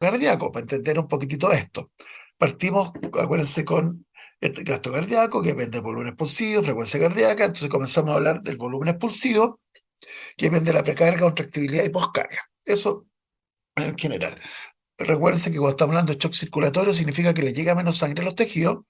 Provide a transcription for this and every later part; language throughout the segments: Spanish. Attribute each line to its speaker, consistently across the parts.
Speaker 1: cardíaco, para entender un poquitito esto. Partimos, acuérdense, con el gasto cardíaco, que depende del volumen expulsivo, frecuencia cardíaca. Entonces comenzamos a hablar del volumen expulsivo, que depende de la precarga, contractibilidad y poscarga. Eso en general. Recuérdense que cuando estamos hablando de shock circulatorio significa que le llega menos sangre a los tejidos,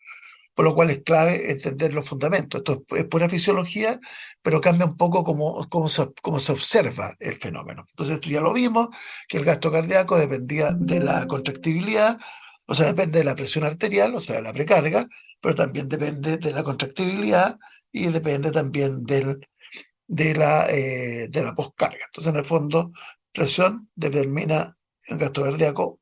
Speaker 1: por lo cual es clave entender los fundamentos. Esto es pura fisiología, pero cambia un poco cómo se observa el fenómeno. Entonces, esto ya lo vimos, que el gasto cardíaco dependía de la contractibilidad, o sea, depende de la presión arterial, o sea, de la precarga, pero también depende de la contractibilidad y depende también de la poscarga. Entonces, en el fondo, presión determina el gasto cardíaco.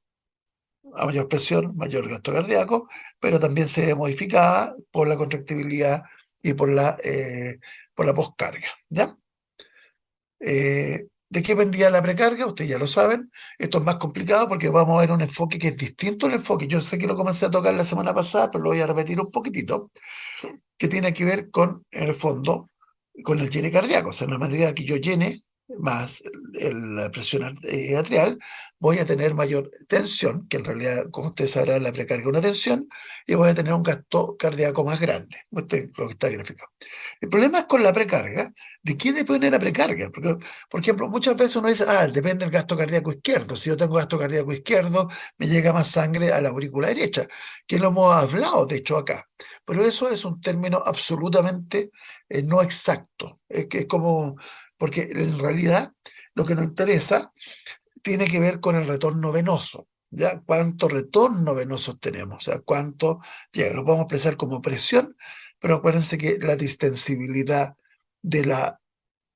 Speaker 1: A mayor presión, mayor gasto cardíaco, pero también se ve modificada por la contractibilidad y por la poscarga, ¿ya? ¿De qué dependía la precarga? Ustedes ya lo saben. Esto es más complicado porque vamos a ver un enfoque que es distinto al enfoque. Yo sé que lo comencé a tocar la semana pasada, pero lo voy a repetir un poquitito, que tiene que ver con, en el fondo, con el llene cardíaco. O sea, en la medida que yo llene más la presión arterial, voy a tener mayor tensión, que en realidad, como ustedes sabrán, la precarga es una tensión, y voy a tener un gasto cardíaco más grande. Este es lo que está graficado. El problema es con la precarga. ¿De qué depende la precarga? Porque, por ejemplo, muchas veces uno dice, depende del gasto cardíaco izquierdo. Si yo tengo gasto cardíaco izquierdo, me llega más sangre a la aurícula derecha, que lo hemos hablado, de hecho, acá. Pero eso es un término absolutamente no exacto. Es como, porque en realidad lo que nos interesa tiene que ver con el retorno venoso. ¿Ya? ¿Cuánto retorno venoso tenemos? O sea, cuánto llega. Lo podemos expresar como presión, pero acuérdense que la distensibilidad de la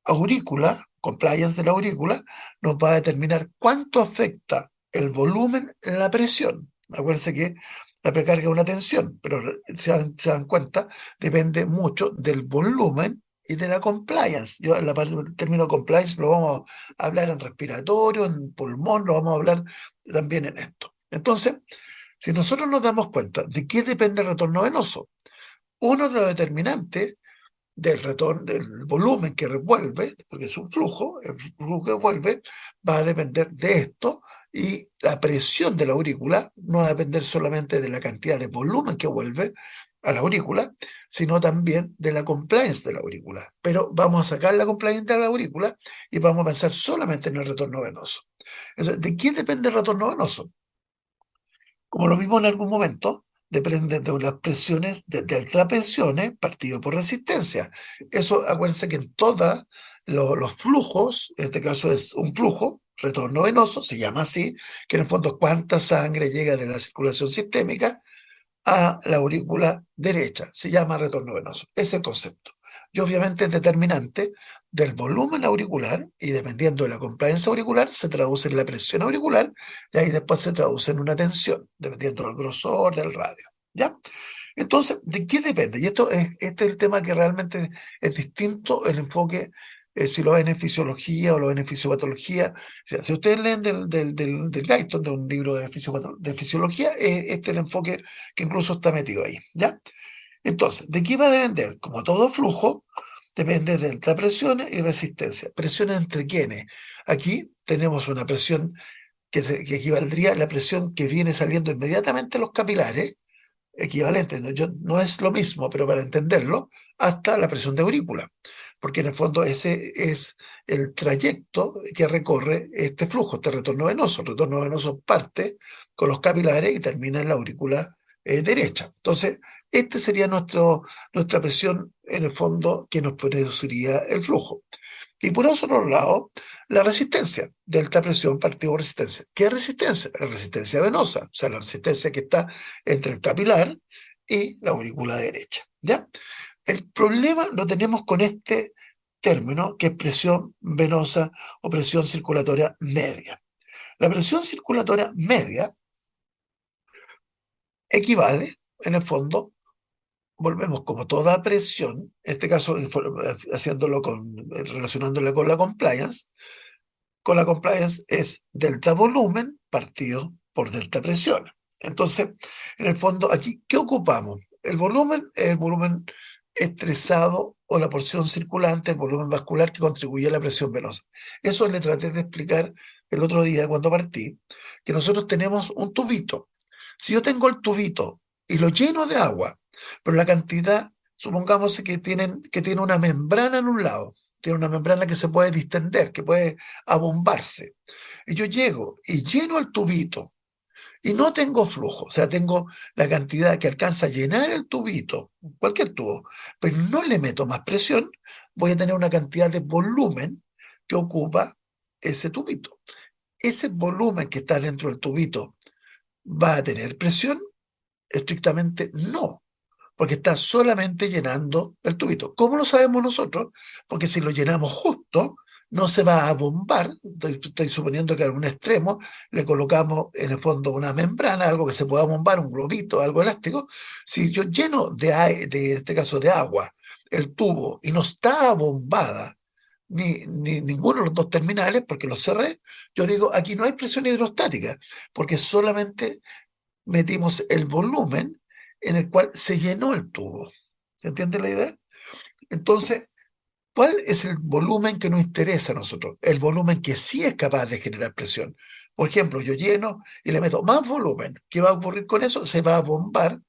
Speaker 1: aurícula, compliance de la aurícula, nos va a determinar cuánto afecta el volumen en la presión. Acuérdense que la precarga es una tensión, pero se dan cuenta, depende mucho del volumen y de la compliance. Yo el término compliance lo vamos a hablar en respiratorio, en pulmón, lo vamos a hablar también en esto. Entonces, si nosotros nos damos cuenta de qué depende el retorno venoso, uno de los determinantes del retorno, del volumen que revuelve, porque es un flujo, el flujo que vuelve va a depender de esto, y la presión de la aurícula no va a depender solamente de la cantidad de volumen que vuelve a la aurícula, sino también de la compliance de la aurícula. Pero vamos a sacar la compliance de la aurícula y vamos a pensar solamente en el retorno venoso. Entonces, ¿de qué depende el retorno venoso? Como lo vimos en algún momento, depende de las presiones de delta-presiones partido por resistencia. Eso, acuérdense que en todos los flujos, en este caso es un flujo, retorno venoso, se llama así, que en el fondo es cuánta sangre llega de la circulación sistémica a la aurícula derecha. Se llama retorno venoso. Ese es el concepto. Y obviamente es determinante del volumen auricular y dependiendo de la compliance auricular se traduce en la presión auricular y ahí después se traduce en una tensión, dependiendo del grosor del radio. ¿Ya? Entonces, ¿de qué depende? Y este es el tema que realmente es distinto el enfoque, si lo ven en fisiología o lo ven en fisiopatología. O sea, si ustedes leen del Guyton, de un libro de fisiología, este es el enfoque que incluso está metido ahí. ¿Ya? Entonces, ¿de qué va a depender? Como todo flujo, depende de alta presión y resistencia. ¿Presión entre quiénes? Aquí tenemos una presión que equivaldría a la presión que viene saliendo inmediatamente de los capilares, equivalente, no es lo mismo, pero para entenderlo, hasta la presión de aurícula, porque en el fondo ese es el trayecto que recorre este flujo, este retorno venoso. El retorno venoso parte con los capilares y termina en la aurícula derecha. Entonces, este sería nuestra presión en el fondo que nos produciría el flujo. Y por otro lado, la resistencia, delta presión partido por resistencia. ¿Qué es resistencia? La resistencia venosa, o sea, la resistencia que está entre el capilar y la aurícula derecha. ¿Ya? El problema lo tenemos con este término, que es presión venosa o presión circulatoria media. La presión circulatoria media equivale, en el fondo, volvemos como toda presión, en este caso relacionándolo con la compliance es delta volumen partido por delta presión. Entonces, en el fondo, aquí, ¿qué ocupamos? El volumen es el volumen estresado o la porción circulante, el volumen vascular que contribuye a la presión venosa. Eso le traté de explicar el otro día cuando partí, que nosotros tenemos un tubito. Si yo tengo el tubito y lo lleno de agua, pero la cantidad, supongamos que tiene una membrana en un lado, tiene una membrana que se puede distender, que puede abombarse. Y yo llego y lleno el tubito y no tengo flujo, o sea, tengo la cantidad que alcanza a llenar el tubito, cualquier tubo, pero no le meto más presión, voy a tener una cantidad de volumen que ocupa ese tubito. Ese volumen que está dentro del tubito va a tener presión, estrictamente no, porque está solamente llenando el tubito. ¿Cómo lo sabemos nosotros? Porque si lo llenamos justo, no se va a bombar. Estoy suponiendo que a un extremo le colocamos en el fondo una membrana, algo que se pueda bombar, un globito, algo elástico. Si yo lleno de este caso de agua el tubo y no está bombada ni ninguno de los dos terminales, porque los cerré, yo digo, aquí no hay presión hidrostática, porque solamente metimos el volumen en el cual se llenó el tubo. ¿Se entiende la idea? Entonces, ¿cuál es el volumen que nos interesa a nosotros? El volumen que sí es capaz de generar presión. Por ejemplo, yo lleno y le meto más volumen. ¿Qué va a ocurrir con eso? Se va a bombar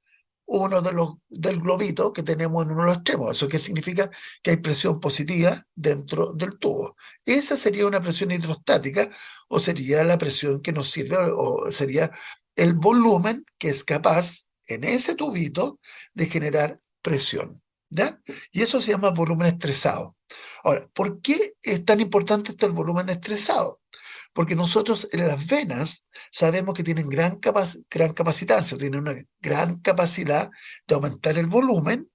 Speaker 1: uno del globito que tenemos en uno de los extremos. ¿Eso qué significa? Que hay presión positiva dentro del tubo. Esa sería una presión hidrostática o sería la presión que nos sirve o sería el volumen que es capaz en ese tubito de generar presión. ¿Ya? Y eso se llama volumen estresado. Ahora, ¿por qué es tan importante esto el volumen estresado? Porque nosotros en las venas sabemos que tienen gran capacitancia, tienen una gran capacidad de aumentar el volumen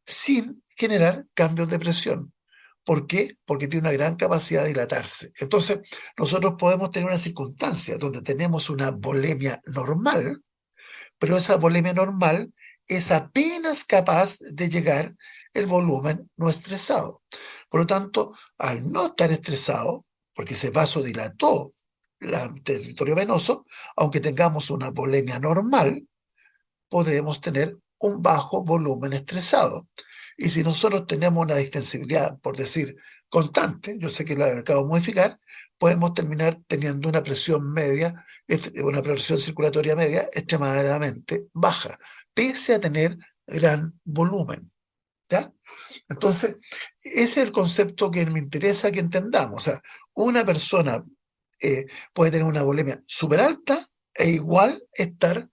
Speaker 1: sin generar cambios de presión. ¿Por qué? Porque tiene una gran capacidad de dilatarse. Entonces, nosotros podemos tener una circunstancia donde tenemos una volemia normal, pero esa volemia normal es apenas capaz de llegar el volumen no estresado. Por lo tanto, al no estar estresado, porque ese vaso dilató el territorio venoso, aunque tengamos una volemia normal, podemos tener un bajo volumen estresado. Y si nosotros tenemos una distensibilidad, por decir, constante, yo sé que lo acabo de modificar, podemos terminar teniendo una presión media, una presión circulatoria media extremadamente baja, pese a tener gran volumen. ¿Ya? Entonces, ese es el concepto que me interesa que entendamos. O sea, una persona puede tener una volemia súper alta e igual estar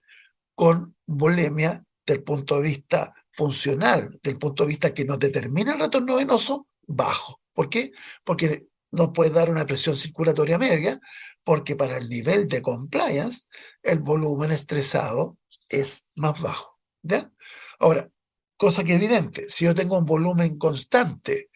Speaker 1: con volemia del punto de vista funcional, del punto de vista que nos determina el retorno venoso, bajo. ¿Por qué? Porque nos puede dar una presión circulatoria media, porque para el nivel de compliance, el volumen estresado es más bajo. ¿Ya? Ahora, cosa que es evidente, si yo tengo un volumen constante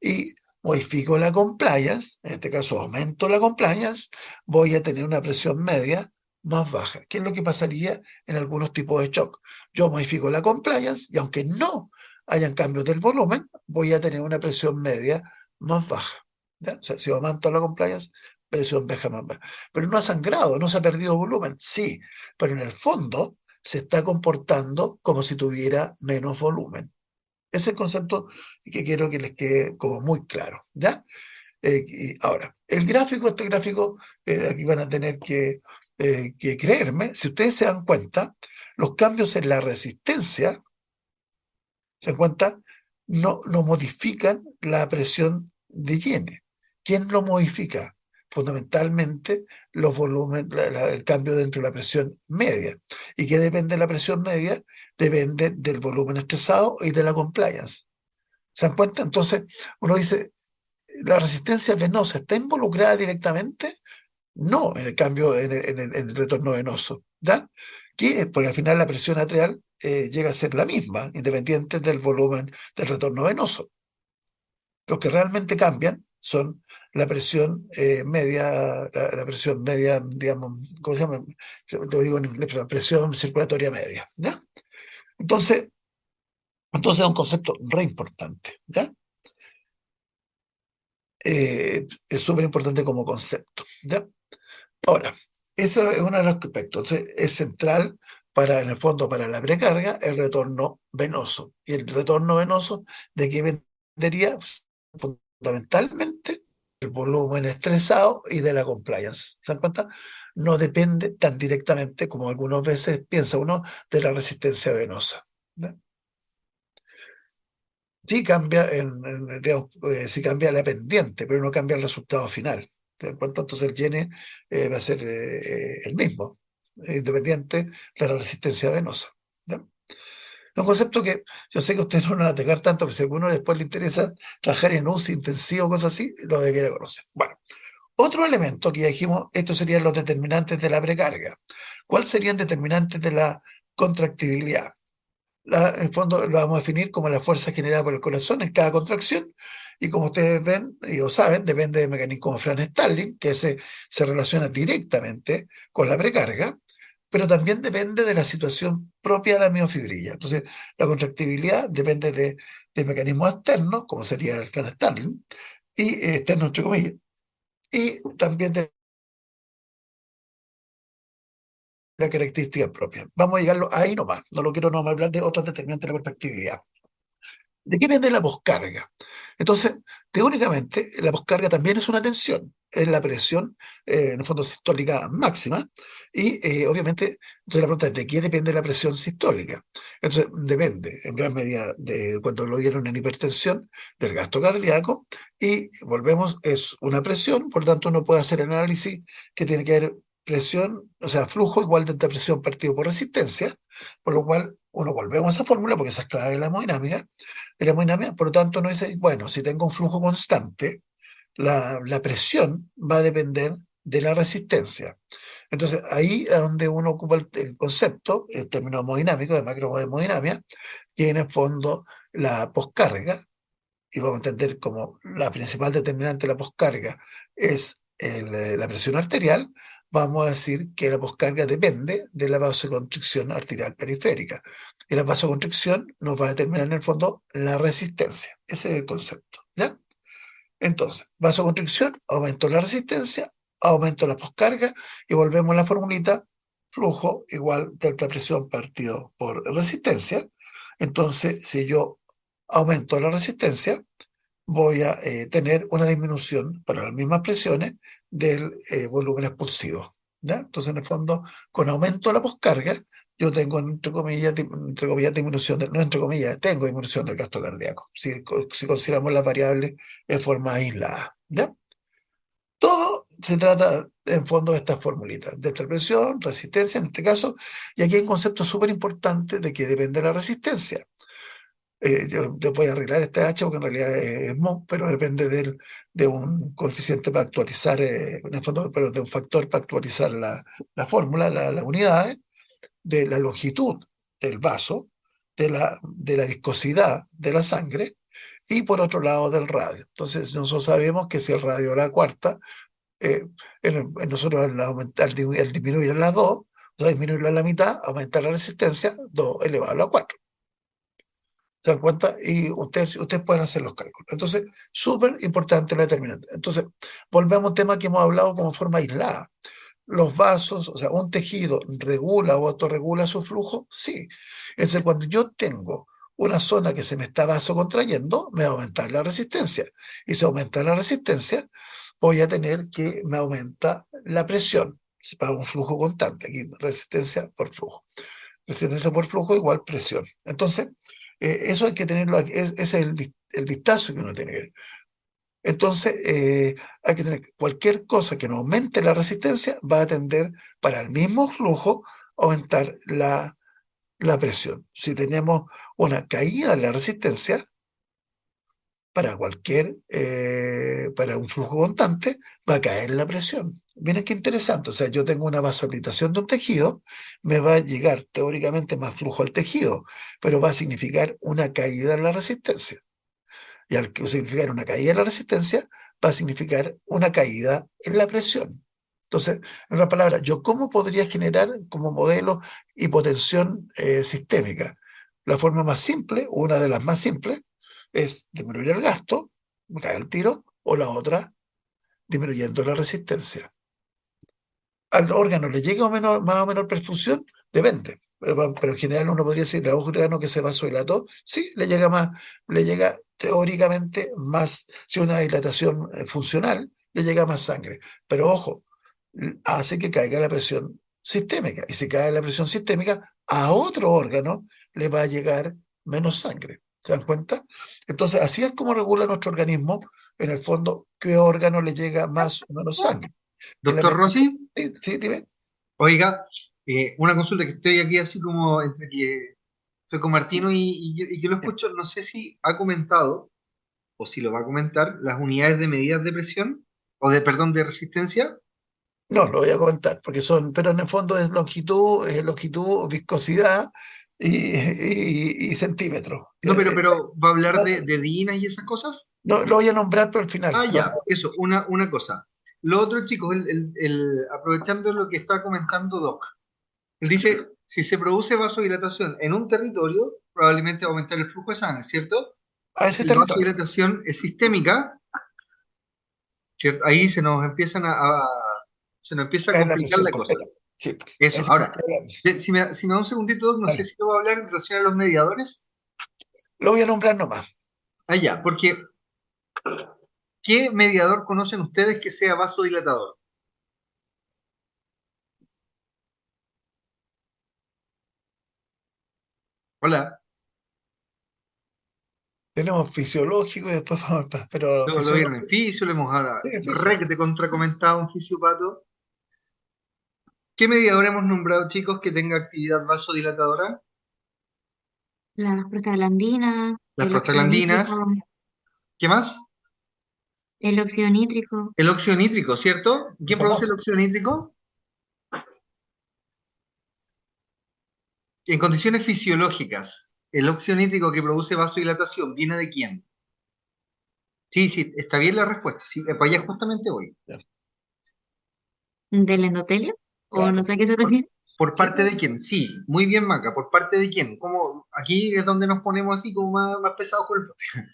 Speaker 1: y modifico la compliance, en este caso aumento la compliance, voy a tener una presión media más baja. ¿Qué es lo que pasaría en algunos tipos de shock? Yo modifico la compliance y aunque no hayan cambios del volumen, voy a tener una presión media más baja. ¿Ya? O sea, si yo aumento la compliance, presión baja más baja. Pero no ha sangrado, no se ha perdido volumen. Sí, pero en el fondo se está comportando como si tuviera menos volumen. Ese es el concepto que quiero que les quede como muy claro. ¿Ya? Y ahora, este gráfico, aquí van a tener que creerme, si ustedes se dan cuenta, los cambios en la resistencia, se dan cuenta, no modifican la presión de Yene. ¿Quién lo modifica? Fundamentalmente los volúmenes, el cambio dentro de la presión media. ¿Y qué depende de la presión media? Depende del volumen estresado y de la compliance. ¿Se dan cuenta? Entonces, uno dice, ¿la resistencia venosa está involucrada directamente? No, en el cambio, en el retorno venoso. ¿Ya? Porque al final la presión arterial llega a ser la misma, independiente del volumen del retorno venoso. Los que realmente cambian son la presión media, la presión media, digamos, ¿cómo se llama? Te digo en inglés, pero la presión circulatoria media. ¿Ya? Entonces, entonces es un concepto re importante. ¿Ya? Es súper importante como concepto. ¿Ya? Ahora, eso es uno de los aspectos. Entonces, es central para, en el fondo, para la precarga, el retorno venoso. ¿Y el retorno venoso de qué vendería? Fundamentalmente del volumen estresado y de la compliance. ¿Se dan cuenta? No depende tan directamente como algunas veces piensa uno de la resistencia venosa. ¿No? Sí cambia, digamos, sí cambia la pendiente, pero no cambia el resultado final. ¿Te das cuenta? Entonces el N va a ser el mismo, independiente de la resistencia venosa. ¿No? Un concepto que yo sé que ustedes no van a atacar tanto, pero si a alguno después le interesa trabajar en UCI intensivo, cosas así, lo debiera conocer. Bueno, otro elemento que ya dijimos, estos serían los determinantes de la precarga. ¿Cuáles serían determinantes de la contractibilidad? En el fondo lo vamos a definir como la fuerza generada por el corazón en cada contracción, y como ustedes ven y o saben, depende del mecanismo como Fran-Starling, que se relaciona directamente con la precarga, pero también depende de la situación propia de la miofibrilla. Entonces, la contractibilidad depende de mecanismos externos, como sería el Fran-Starling, y externo entre comillas, y también de la característica propia. Vamos a llegarlo ahí nomás, no lo quiero nomás hablar de otros determinantes de la contractibilidad. ¿De qué depende la poscarga? Entonces, teóricamente, la poscarga también es una tensión, es la presión, en el fondo, sistólica máxima, y obviamente, entonces la pregunta es, ¿de qué depende la presión sistólica? Entonces, depende en gran medida de cuando lo vieron en hipertensión, del gasto cardíaco, y volvemos, es una presión, por tanto uno puede hacer el análisis que tiene que haber presión, o sea, flujo igual de presión partido por resistencia, por lo cual uno volvemos a esa fórmula, porque esa es clave de la hemodinámica, por lo tanto uno dice, bueno, si tengo un flujo constante, la presión va a depender de la resistencia. Entonces, ahí es donde uno ocupa el concepto, el término hemodinámico, de macrohemodinámica, que en el fondo la poscarga, y vamos a entender como la principal determinante de la poscarga es la presión arterial, vamos a decir que la poscarga depende de la vasoconstricción arterial periférica. Y la vasoconstricción nos va a determinar en el fondo la resistencia. Ese es el concepto. ¿Ya? Entonces, vasoconstricción, aumento de la resistencia, aumento de la poscarga, y volvemos a la formulita, flujo igual delta presión partido por resistencia. Entonces, si yo aumento la resistencia, voy a tener una disminución para las mismas presiones del volumen expulsivo. ¿Ya? Entonces, en el fondo, con aumento de la poscarga, yo tengo, entre comillas, disminución, no entre comillas, tengo disminución del gasto cardíaco, si consideramos las variables en forma aislada. ¿Ya? Todo se trata, en fondo, de estas formulitas, de presión, resistencia en este caso, y aquí hay un concepto súper importante de que depende de la resistencia. Yo voy a arreglar este H porque en realidad es MO, pero depende de un coeficiente para actualizar, en el fondo, pero de un factor para actualizar la fórmula, las unidades, de la longitud del vaso, de la viscosidad de la sangre, y por otro lado del radio. Entonces, nosotros sabemos que si el radio es la cuarta, eh, nosotros al disminuir las dos, o sea, disminuirlo a la mitad, aumentar la resistencia, 2 elevado a la 4. ¿Se dan cuenta? Y ustedes pueden hacer los cálculos. Entonces, súper importante la determinante. Entonces, volvemos a un tema que hemos hablado como forma aislada. Los vasos, o sea, un tejido regula o autorregula su flujo, sí. Entonces, cuando yo tengo una zona que se me está vasocontrayendo, me va a aumentar la resistencia. Y si aumenta la resistencia, voy a tener que me aumenta la presión para un flujo constante. Aquí, resistencia por flujo. Resistencia por flujo igual presión. Entonces, eso hay que tenerlo aquí, ese es el vistazo que uno tiene que ver. Entonces, hay que tener cualquier cosa que no aumente la resistencia, va a tender para el mismo flujo a aumentar la presión. Si tenemos una caída en la resistencia, para un flujo constante, va a caer la presión. Miren qué interesante, o sea, yo tengo una vasodilatación de un tejido, me va a llegar teóricamente más flujo al tejido, pero va a significar una caída en la resistencia. Y al significar una caída en la resistencia, va a significar una caída en la presión. Entonces, en otras palabras, ¿yo cómo podría generar como modelo hipotensión sistémica? La forma más simple, una de las más simples, es disminuir el gasto, me cae el tiro, o la otra, disminuyendo la resistencia. ¿Al órgano le llega más o menor perfusión? Depende. Pero en general uno podría decir, al órgano que se vasodilató, sí, le llega teóricamente más, si una dilatación funcional, le llega más sangre. Pero ojo, hace que caiga la presión sistémica. Y si cae la presión sistémica, a otro órgano le va a llegar menos sangre. ¿Se dan cuenta? Entonces, así es como regula nuestro organismo, en el fondo, qué órgano le llega más o menos sangre.
Speaker 2: Doctor Rossi,
Speaker 1: Sí, sí, dime.
Speaker 2: oiga, una consulta que estoy aquí así como entre que soy con Martino y que lo escucho, no sé si ha comentado o si lo va a comentar las unidades de medidas de presión o de, perdón, de resistencia.
Speaker 1: No, lo voy a comentar, porque son, pero en el fondo es longitud, viscosidad y centímetros.
Speaker 2: No, pero ¿va a hablar de dinas y esas cosas?
Speaker 1: No, lo voy a nombrar, pero al final.
Speaker 2: Ah,
Speaker 1: No,
Speaker 2: ya, eso, una cosa. Lo otro, chicos, aprovechando lo que está comentando Doc, él dice, si se produce vasodilatación en un territorio, probablemente va a aumentar el flujo de sangre, ¿cierto?
Speaker 1: a ese
Speaker 2: Si la
Speaker 1: territorio,
Speaker 2: vasodilatación es sistémica, ¿cierto? Ahí se nos empieza a
Speaker 1: cae la
Speaker 2: complicar
Speaker 1: presión
Speaker 2: la cosa.
Speaker 1: completa. Sí,
Speaker 2: Eso,
Speaker 1: ese es el
Speaker 2: ahora,
Speaker 1: problema.
Speaker 2: si me da un segundito, Doc, no sé
Speaker 1: Vale.
Speaker 2: si lo va a hablar en relación a los mediadores.
Speaker 1: Lo voy a nombrar nomás.
Speaker 2: Ah, ya, porque ¿qué mediador conocen ustedes que sea vasodilatador? Hola,
Speaker 1: Tenemos fisiológico y después vamos pero
Speaker 2: lo vieron en
Speaker 1: fisiológico,
Speaker 2: fisio, lo hemos ahora
Speaker 1: sí, fisio.
Speaker 2: rec de contracomentado un fisiopato. ¿Qué mediador hemos nombrado, chicos, que tenga actividad vasodilatadora?
Speaker 3: Las prostaglandinas,
Speaker 2: Las prostaglandinas. ¿Qué más?
Speaker 3: el óxido nítrico,
Speaker 2: El óxido nítrico, ¿cierto?
Speaker 1: El
Speaker 2: ¿Quién produce el
Speaker 1: famoso.
Speaker 2: óxido nítrico? En condiciones fisiológicas, ¿el óxido nítrico que produce vasodilatación viene de quién? Sí, sí, está bien la respuesta. Sí, para allá justamente voy.
Speaker 1: Ya,
Speaker 3: del endotelio, o no
Speaker 1: claro.
Speaker 3: sé a qué se
Speaker 2: ¿Por,
Speaker 3: refiere.
Speaker 2: por
Speaker 1: Sí,
Speaker 2: parte de quién? Sí, muy bien, Maca. ¿Por parte de quién? ¿Cómo? Aquí es donde nos ponemos así como más pesados con el...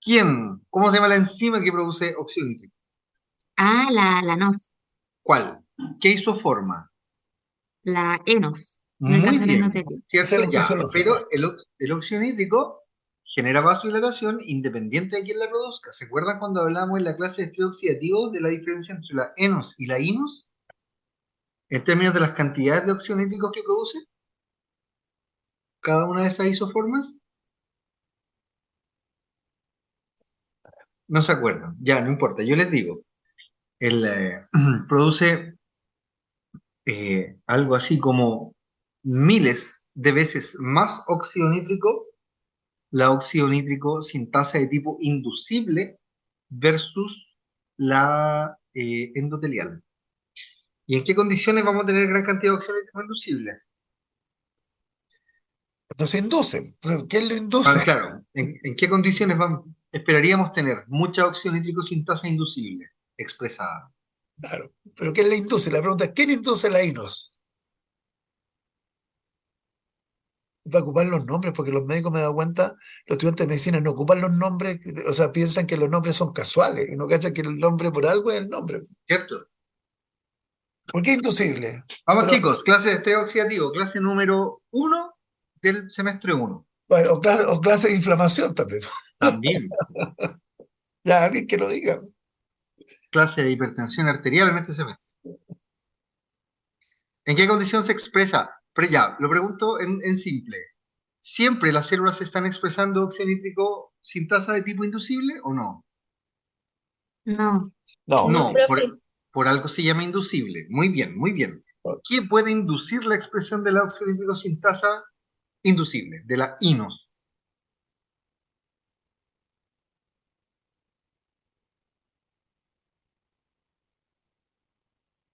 Speaker 2: ¿Quién? ¿Cómo se llama la enzima que produce óxido nítrico?
Speaker 3: Ah, la NOS,
Speaker 2: ¿Cuál? ¿Qué isoforma?
Speaker 3: la ENOS, en el
Speaker 2: Muy
Speaker 3: caso del
Speaker 2: bien,
Speaker 3: endotelio.
Speaker 1: ese es
Speaker 2: ¿cierto?
Speaker 1: lo
Speaker 2: Ya,
Speaker 1: fisiológico.
Speaker 2: pero el óxido nítrico genera vasodilatación independiente de quién la produzca. ¿Se acuerdan cuando hablamos en la clase de estudio oxidativo de la diferencia entre la ENOS y la INOS en términos de las cantidades de óxido nítrico que produce cada una de esas isoformas? No se acuerdan, ya, no importa, yo les digo, produce algo así como miles de veces más óxido nítrico, la óxido nítrico sin tasa de tipo inducible versus la endotelial. ¿Y en qué condiciones vamos a tener gran cantidad de óxido nítrico inducible?
Speaker 1: No se induce. Entonces, ¿quién lo induce?
Speaker 2: Claro, ¿en qué condiciones esperaríamos tener mucha óxido nítrico sin tasa inducible expresada?
Speaker 1: Claro. Pero ¿quién le induce? La pregunta es, ¿quién induce la INOS? Va a ocupar los nombres, porque los médicos me he dado cuenta, los estudiantes de medicina no ocupan los nombres, o sea, piensan que los nombres son casuales, y no cachan que el nombre por algo es el nombre.
Speaker 2: ¿Cierto?
Speaker 1: ¿Por qué inducible?
Speaker 2: Vamos
Speaker 1: Pero,
Speaker 2: chicos, clase de estrés oxidativo, clase número 1 del semestre 1.
Speaker 1: bueno, o clase de inflamación también.
Speaker 2: También,
Speaker 1: Ya, alguien que lo diga.
Speaker 2: clase de hipertensión arterial en este semestre. ¿En qué condición se expresa? Pero ya, lo pregunto en simple. ¿Siempre las células están expresando óxido nítrico sin tasa de tipo inducible o no?
Speaker 3: No,
Speaker 1: No.
Speaker 2: No, por algo se llama inducible. Muy bien, muy bien. ¿Qué puede inducir la expresión del óxido nítrico sin tasa inducible, de la INOS?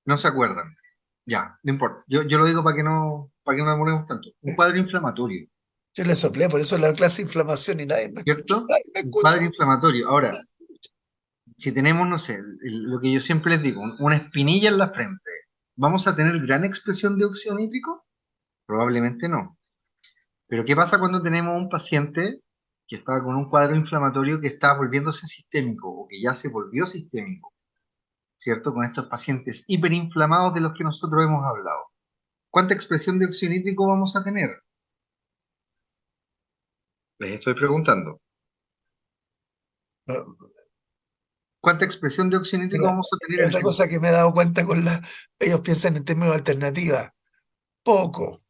Speaker 2: No se acuerdan. Ya, no importa. Yo lo digo para que no demoremos tanto. Un cuadro inflamatorio,
Speaker 1: Yo le soplé, por eso la clase de inflamación y nadie me escucha.
Speaker 2: ¿cierto?
Speaker 1: Nadie me
Speaker 2: Un
Speaker 1: escucha.
Speaker 2: cuadro inflamatorio. Ahora, si tenemos, no sé, lo que yo siempre les digo, una espinilla en la frente, ¿vamos a tener gran expresión de óxido nítrico? Probablemente no. Pero ¿qué pasa cuando tenemos un paciente que está con un cuadro inflamatorio que está volviéndose sistémico o que ya se volvió sistémico, ¿cierto? Con estos pacientes hiperinflamados de los que nosotros hemos hablado. ¿Cuánta expresión de óxido nítrico vamos a tener? Les estoy preguntando. ¿Cuánta expresión de óxido nítrico
Speaker 1: Pero,
Speaker 2: vamos a tener en el
Speaker 1: otra
Speaker 2: tiempo?
Speaker 1: cosa que me he dado cuenta ellos piensan en términos de alternativa. Poco,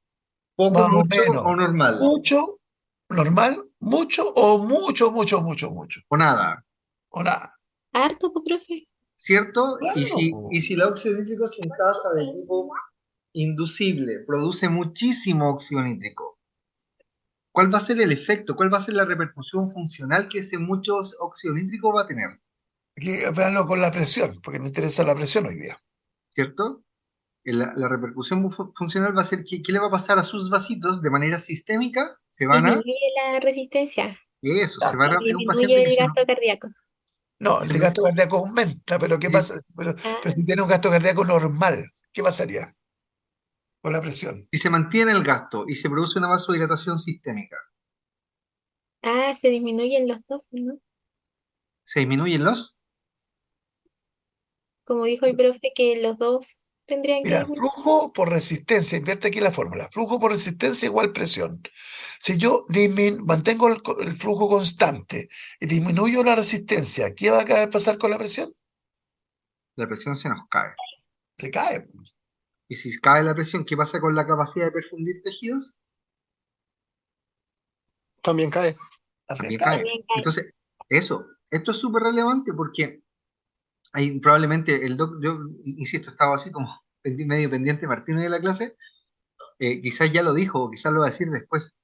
Speaker 2: ¿Poco,
Speaker 1: más o
Speaker 2: mucho
Speaker 1: menos.
Speaker 2: o normal?
Speaker 1: Mucho, normal, mucho o mucho, mucho, mucho, mucho.
Speaker 2: O nada,
Speaker 1: O nada.
Speaker 3: Harto, pues, profe.
Speaker 2: ¿cierto?
Speaker 1: Claro,
Speaker 2: Y si el óxido nítrico sin tasa de tipo inducible produce muchísimo óxido nítrico, ¿cuál va a ser el efecto? ¿Cuál va a ser la repercusión funcional que ese mucho óxido nítrico va a tener?
Speaker 1: aquí véanlo con la presión, porque me interesa la presión hoy día.
Speaker 2: ¿Cierto? La repercusión funcional va a ser que, ¿qué le va a pasar a sus vasitos de manera sistémica? Se van a,
Speaker 3: Disminuye la resistencia,
Speaker 2: eso, se
Speaker 1: Ah,
Speaker 2: van a, es un paciente
Speaker 3: disminuye
Speaker 2: que
Speaker 3: el gasto cardíaco.
Speaker 1: no,
Speaker 2: se
Speaker 1: el
Speaker 2: pro-
Speaker 1: gasto cardíaco aumenta, pero ¿qué
Speaker 2: si-
Speaker 1: pasa? Pero
Speaker 3: Ah,
Speaker 1: si tiene un gasto cardíaco normal, ¿qué pasaría con la presión?
Speaker 2: si se mantiene el gasto y se produce una vasodilatación sistémica,
Speaker 3: se disminuyen los dos, ¿no?
Speaker 2: se disminuyen los,
Speaker 3: Como dijo el profe, que los dos tendrían que
Speaker 1: Mira,
Speaker 3: disminuir.
Speaker 1: flujo por resistencia, invierte aquí la fórmula. Flujo por resistencia igual presión. Si yo mantengo el flujo constante y disminuyo la resistencia, ¿qué va a pasar con la presión?
Speaker 2: la presión se nos cae.
Speaker 1: Se cae.
Speaker 2: Y si cae la presión, ¿qué pasa con la capacidad de perfundir tejidos?
Speaker 4: También cae.
Speaker 1: También
Speaker 2: También
Speaker 1: cae.
Speaker 2: cae.
Speaker 3: También cae.
Speaker 2: Entonces, esto es súper relevante porque hay probablemente yo insisto, estaba así como medio pendiente Martínez de la clase, quizás ya lo dijo o quizás lo va a decir después,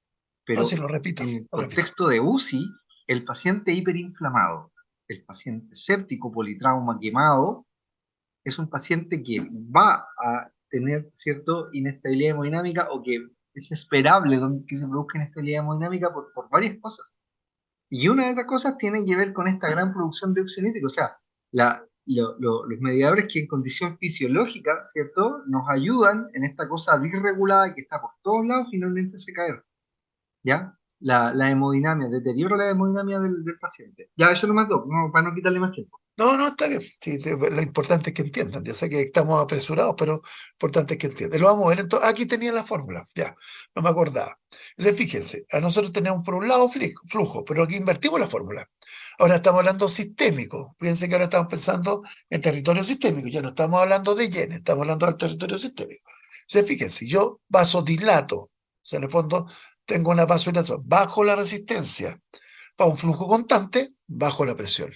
Speaker 1: No, si
Speaker 2: pero
Speaker 1: lo repito,
Speaker 2: en el
Speaker 1: lo repito.
Speaker 2: contexto de UCI, el paciente hiperinflamado, el paciente séptico, politrauma, quemado, es un paciente que va a tener cierta inestabilidad hemodinámica o que es esperable que se produzca inestabilidad hemodinámica por varias cosas. Y una de esas cosas tiene que ver con esta gran producción de óxido nítrico, o sea, los mediadores que en condición fisiológica, ¿cierto?, nos ayudan en esta cosa disregulada que está por todos lados, finalmente se cae, ¿ya? La hemodinamia, deterioro la hemodinamia del paciente. Ya, eso lo más dos, para no quitarle más tiempo.
Speaker 1: No, no, está bien. Sí, lo importante es que entiendan. Yo sé que estamos apresurados, pero lo importante es que entiendan. Lo vamos a ver. Entonces, aquí tenía la fórmula. Ya, no me acordaba. Entonces, fíjense, a nosotros tenemos por un lado flujo, pero aquí invertimos la fórmula. Ahora estamos hablando sistémico. Fíjense que ahora estamos pensando en territorio sistémico. Ya no estamos hablando de yenes, estamos hablando del territorio sistémico. Entonces, fíjense, yo vasodilato. O sea, en el fondo, tengo una vasodilatación. Bajo la resistencia. Para un flujo constante, bajo la presión.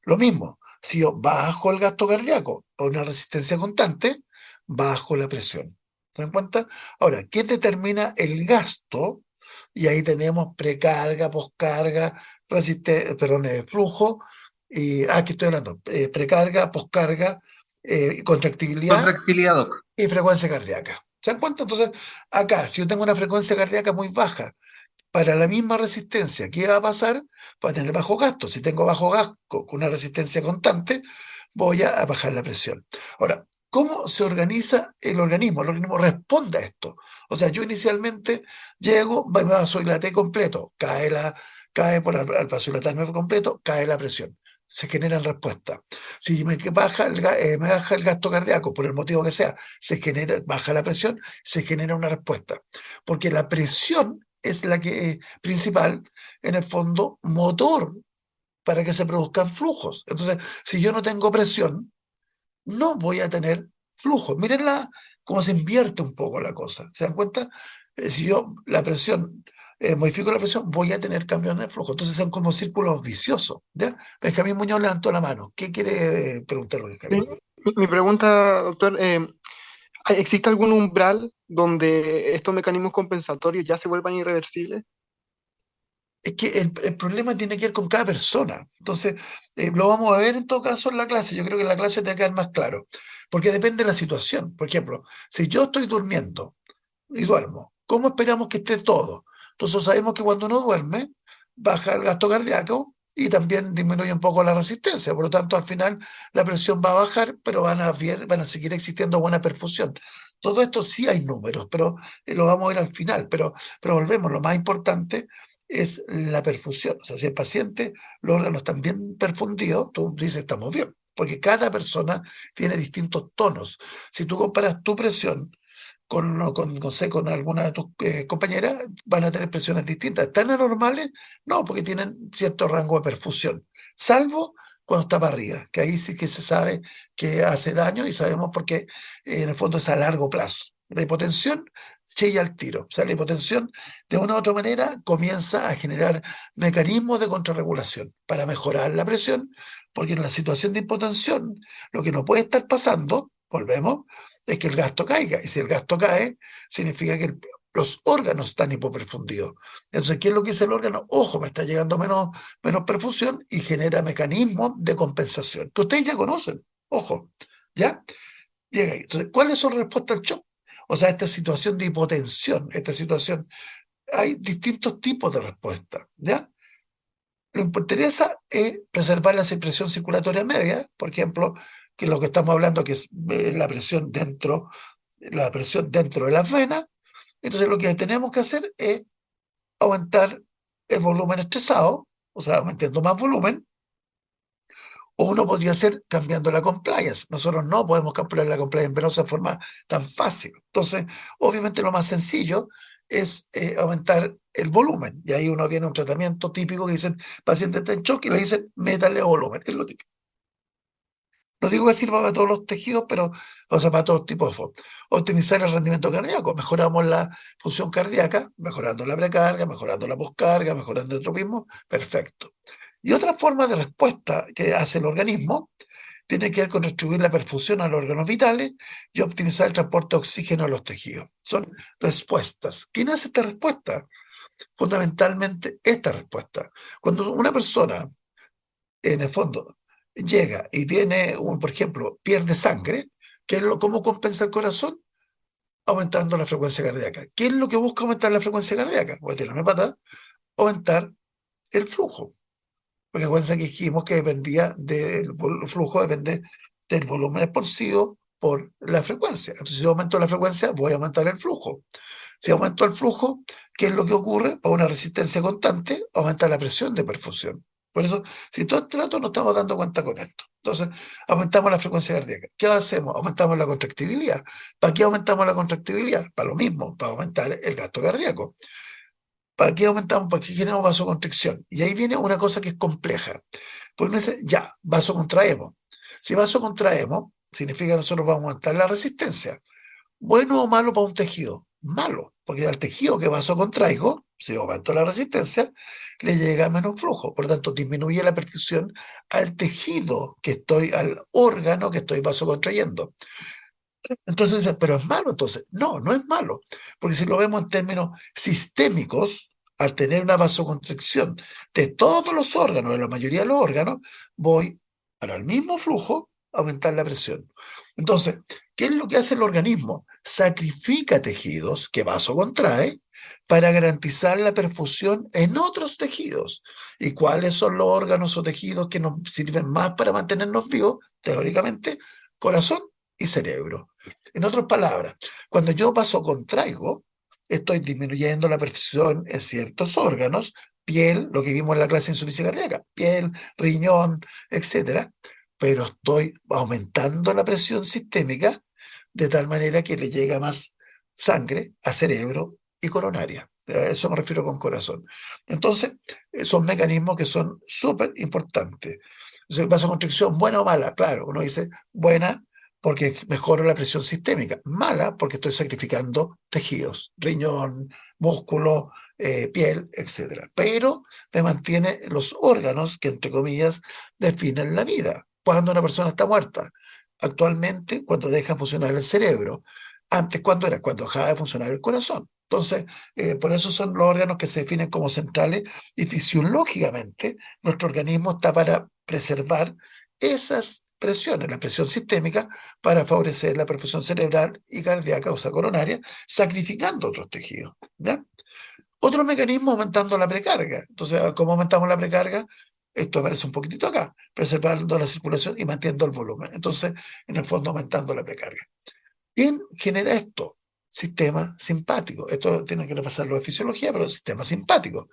Speaker 1: Lo mismo, si yo bajo el gasto cardíaco a una resistencia constante, bajo la presión. ¿Se dan cuenta? Ahora, ¿qué determina el gasto? Y ahí tenemos precarga, poscarga, flujo, y aquí estoy hablando, precarga, poscarga, contractibilidad
Speaker 2: Contractilidad, doc.
Speaker 1: y frecuencia cardíaca. ¿Se dan cuenta? Entonces, acá, si yo tengo una frecuencia cardíaca muy baja, para la misma resistencia, ¿qué va a pasar? Va a tener bajo gasto. Si tengo bajo gasto con una resistencia constante, voy a bajar la presión. Ahora, ¿cómo se organiza el organismo? El organismo responde a esto. O sea, yo inicialmente llego, me vasodilaté completo, cae por al vasodilatarme completo, cae la presión. Se generan respuestas. Si me baja el gasto cardíaco, por el motivo que sea, baja la presión, se genera una respuesta. Porque la presión es la que principal, en el fondo, motor para que se produzcan flujos. Entonces, si yo no tengo presión, no voy a tener flujo. Miren cómo se invierte un poco la cosa. ¿Se dan cuenta? Si yo la presión, modifico la presión, voy a tener cambios en el flujo. Entonces son como círculos viciosos. ¿Ya? Benjamín Muñoz levantó la mano. ¿Qué quiere preguntar,
Speaker 4: Sí,
Speaker 1: Benjamín?
Speaker 4: mi pregunta, doctor, ¿existe algún umbral donde estos mecanismos compensatorios ya se vuelvan irreversibles?
Speaker 1: Es que el problema tiene que ver con cada persona. Entonces, lo vamos a ver en todo caso en la clase. Yo creo que en la clase te va a quedar más claro. Porque depende de la situación. Por ejemplo, si yo estoy durmiendo y duermo, ¿cómo esperamos que esté todo? Entonces sabemos que cuando uno duerme, baja el gasto cardíaco y también disminuye un poco la resistencia. Por lo tanto, al final la presión va a bajar, pero van a seguir existiendo buena perfusión. Todo esto sí hay números, pero lo vamos a ver al final. Pero volvemos, lo más importante es la perfusión. O sea, si el paciente, los órganos están bien perfundidos, tú dices, estamos bien. Porque cada persona tiene distintos tonos. Si tú comparas tu presión no sé, con alguna de tus compañeras, van a tener presiones distintas. ¿Están anormales? No, porque tienen cierto rango de perfusión. Salvo cuando está para arriba, que ahí sí que se sabe que hace daño y sabemos porque en el fondo es a largo plazo. La hipotensión chilla al tiro. O sea, la hipotensión de una u otra manera comienza a generar mecanismos de contrarregulación para mejorar la presión, porque en la situación de hipotensión lo que no puede estar pasando, volvemos, es que el gasto caiga. Y si el gasto cae, significa que los órganos están hipoperfundidos. Entonces, ¿qué es lo que dice el órgano? Ojo, me está llegando menos perfusión y genera mecanismos de compensación, que ustedes ya conocen. Ojo, ¿ya? Llega ahí. Entonces, ¿cuáles son las respuestas al shock? O sea, esta situación de hipotensión, esta situación, hay distintos tipos de respuestas, ¿ya? Lo que interesa es preservar la presión circulatoria media, por ejemplo, que es lo que estamos hablando, que es la presión dentro de las venas. Entonces, lo que tenemos que hacer es aumentar el volumen estresado, o sea, aumentando más volumen, o uno podría hacer cambiando la compliance. Nosotros no podemos cambiar la compliance venosa de forma tan fácil. Entonces, obviamente lo más sencillo es aumentar el volumen. Y ahí uno viene a un tratamiento típico que dicen, paciente está en shock y le dicen, métale volumen. Es lo típico. No digo que sirva para todos los tejidos, pero, o sea, para todos tipos de fondos. Optimizar el rendimiento cardíaco. Mejoramos la función cardíaca, mejorando la precarga, mejorando la poscarga, mejorando el tropismo. Perfecto. Y otra forma de respuesta que hace el organismo tiene que ver con distribuir la perfusión a los órganos vitales y optimizar el transporte de oxígeno a los tejidos. Son respuestas. ¿Quién hace esta respuesta? Fundamentalmente esta respuesta. Cuando una persona, en el fondo, llega y tiene, por ejemplo, pierde sangre, ¿cómo compensa el corazón? Aumentando la frecuencia cardíaca. ¿Qué es lo que busca aumentar la frecuencia cardíaca? Voy a tirar una pata, aumentar el flujo. Porque acuérdense que dijimos que el flujo depende del volumen expansivo por la frecuencia. Entonces, si yo aumento la frecuencia, voy a aumentar el flujo. Si aumento el flujo, ¿qué es lo que ocurre? Para una resistencia constante, aumenta la presión de perfusión. Por eso, si todo este rato nos estamos dando cuenta con esto. Entonces, aumentamos la frecuencia cardíaca. ¿Qué hacemos? Aumentamos la contractibilidad. ¿Para qué aumentamos la contractibilidad? Para lo mismo, para aumentar el gasto cardíaco. ¿Para qué aumentamos? ¿Para qué generamos vasoconstricción? Y ahí viene una cosa que es compleja. Porque uno dice, ya, vasocontraemos. Si vasocontraemos, significa que nosotros vamos a aumentar la resistencia. ¿Bueno o malo para un tejido? Malo, porque al tejido que vasocontraigo, si aumento la resistencia, le llega menos flujo. Por lo tanto, disminuye la perfusión al tejido al órgano que estoy vasocontrayendo. Entonces dicen, pero es malo entonces. No, no es malo, porque si lo vemos en términos sistémicos, al tener una vasoconstricción de todos los órganos, de la mayoría de los órganos, voy para el mismo flujo a aumentar la presión. Entonces, ¿qué es lo que hace el organismo? Sacrifica tejidos que vasocontrae para garantizar la perfusión en otros tejidos. ¿Y cuáles son los órganos o tejidos que nos sirven más para mantenernos vivos? Teóricamente, corazón y cerebro. En otras palabras, cuando yo vasocontraigo, estoy disminuyendo la perfusión en ciertos órganos, piel, lo que vimos en la clase de insuficiencia cardíaca, piel, riñón, etcétera, pero estoy aumentando la presión sistémica de tal manera que le llega más sangre a cerebro y coronaria. A eso me refiero con corazón. Entonces, son mecanismos que son súper importantes. Vasoconstricción, ¿buena o mala? Claro, uno dice buena porque mejoro la presión sistémica. Mala porque estoy sacrificando tejidos, riñón, músculo, piel, etc. Pero me mantiene los órganos que, entre comillas, definen la vida. Cuando una persona está muerta, actualmente, cuando deja de funcionar el cerebro. Antes, ¿cuándo era? Cuando dejaba de funcionar el corazón. Entonces, por eso son los órganos que se definen como centrales y fisiológicamente nuestro organismo está para preservar esas presiones, la presión sistémica, para favorecer la perfusión cerebral y cardíaca, o sea, coronaria, sacrificando otros tejidos. ¿Ya? Otro mecanismo aumentando la precarga. Entonces, ¿cómo aumentamos la precarga? Esto aparece un poquitito acá, preservando la circulación y manteniendo el volumen. Entonces, en el fondo, aumentando la precarga. ¿Quién genera esto? Sistema simpático. Esto tiene que repasarlo de fisiología, pero el sistema simpático.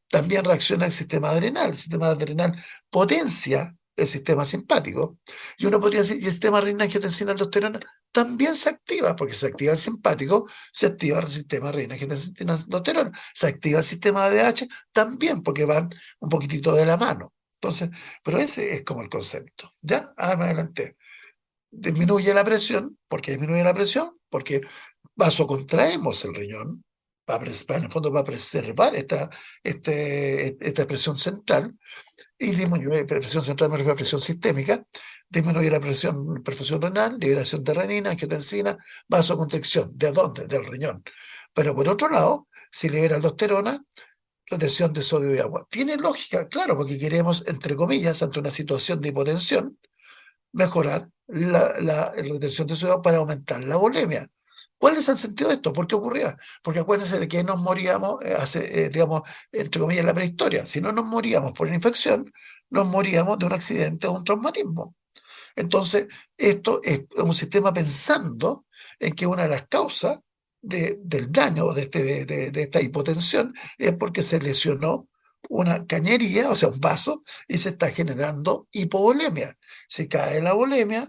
Speaker 1: También reacciona el sistema adrenal. El sistema adrenal potencia el sistema simpático. Y uno podría decir, ¿y el sistema renina-angiotensina-aldosterona? También se activa, porque se activa el simpático, se activa el sistema renina-angiotensina-aldosterona. Se activa el sistema ADH también, porque van un poquitito de la mano. Entonces, pero ese es como el concepto. ¿Ya? Más adelante. Disminuye la presión. ¿Por qué disminuye la presión? Porque vasocontraemos el riñón, en el fondo va a preservar esta presión central y disminuye presión central, me refiero a presión sistémica, disminuye la perfusión renal, liberación de renina, angiotensina, vasoconstricción. ¿De dónde? Del riñón. Pero por otro lado, si libera aldosterona, retención de sodio y agua. Tiene lógica, claro, porque queremos, entre comillas, ante una situación de hipotensión, mejorar la retención de sodio para aumentar la volemia. ¿Cuál es el sentido de esto? ¿Por qué ocurría? Porque acuérdense de que nos moríamos, digamos, entre comillas, en la prehistoria. Si no nos moríamos por una infección, nos moríamos de un accidente o un traumatismo. Entonces, esto es un sistema pensando en que una de las causas del daño de esta hipotensión es porque se lesionó una cañería, o sea, un vaso, y se está generando hipovolemia. Si cae la volemia,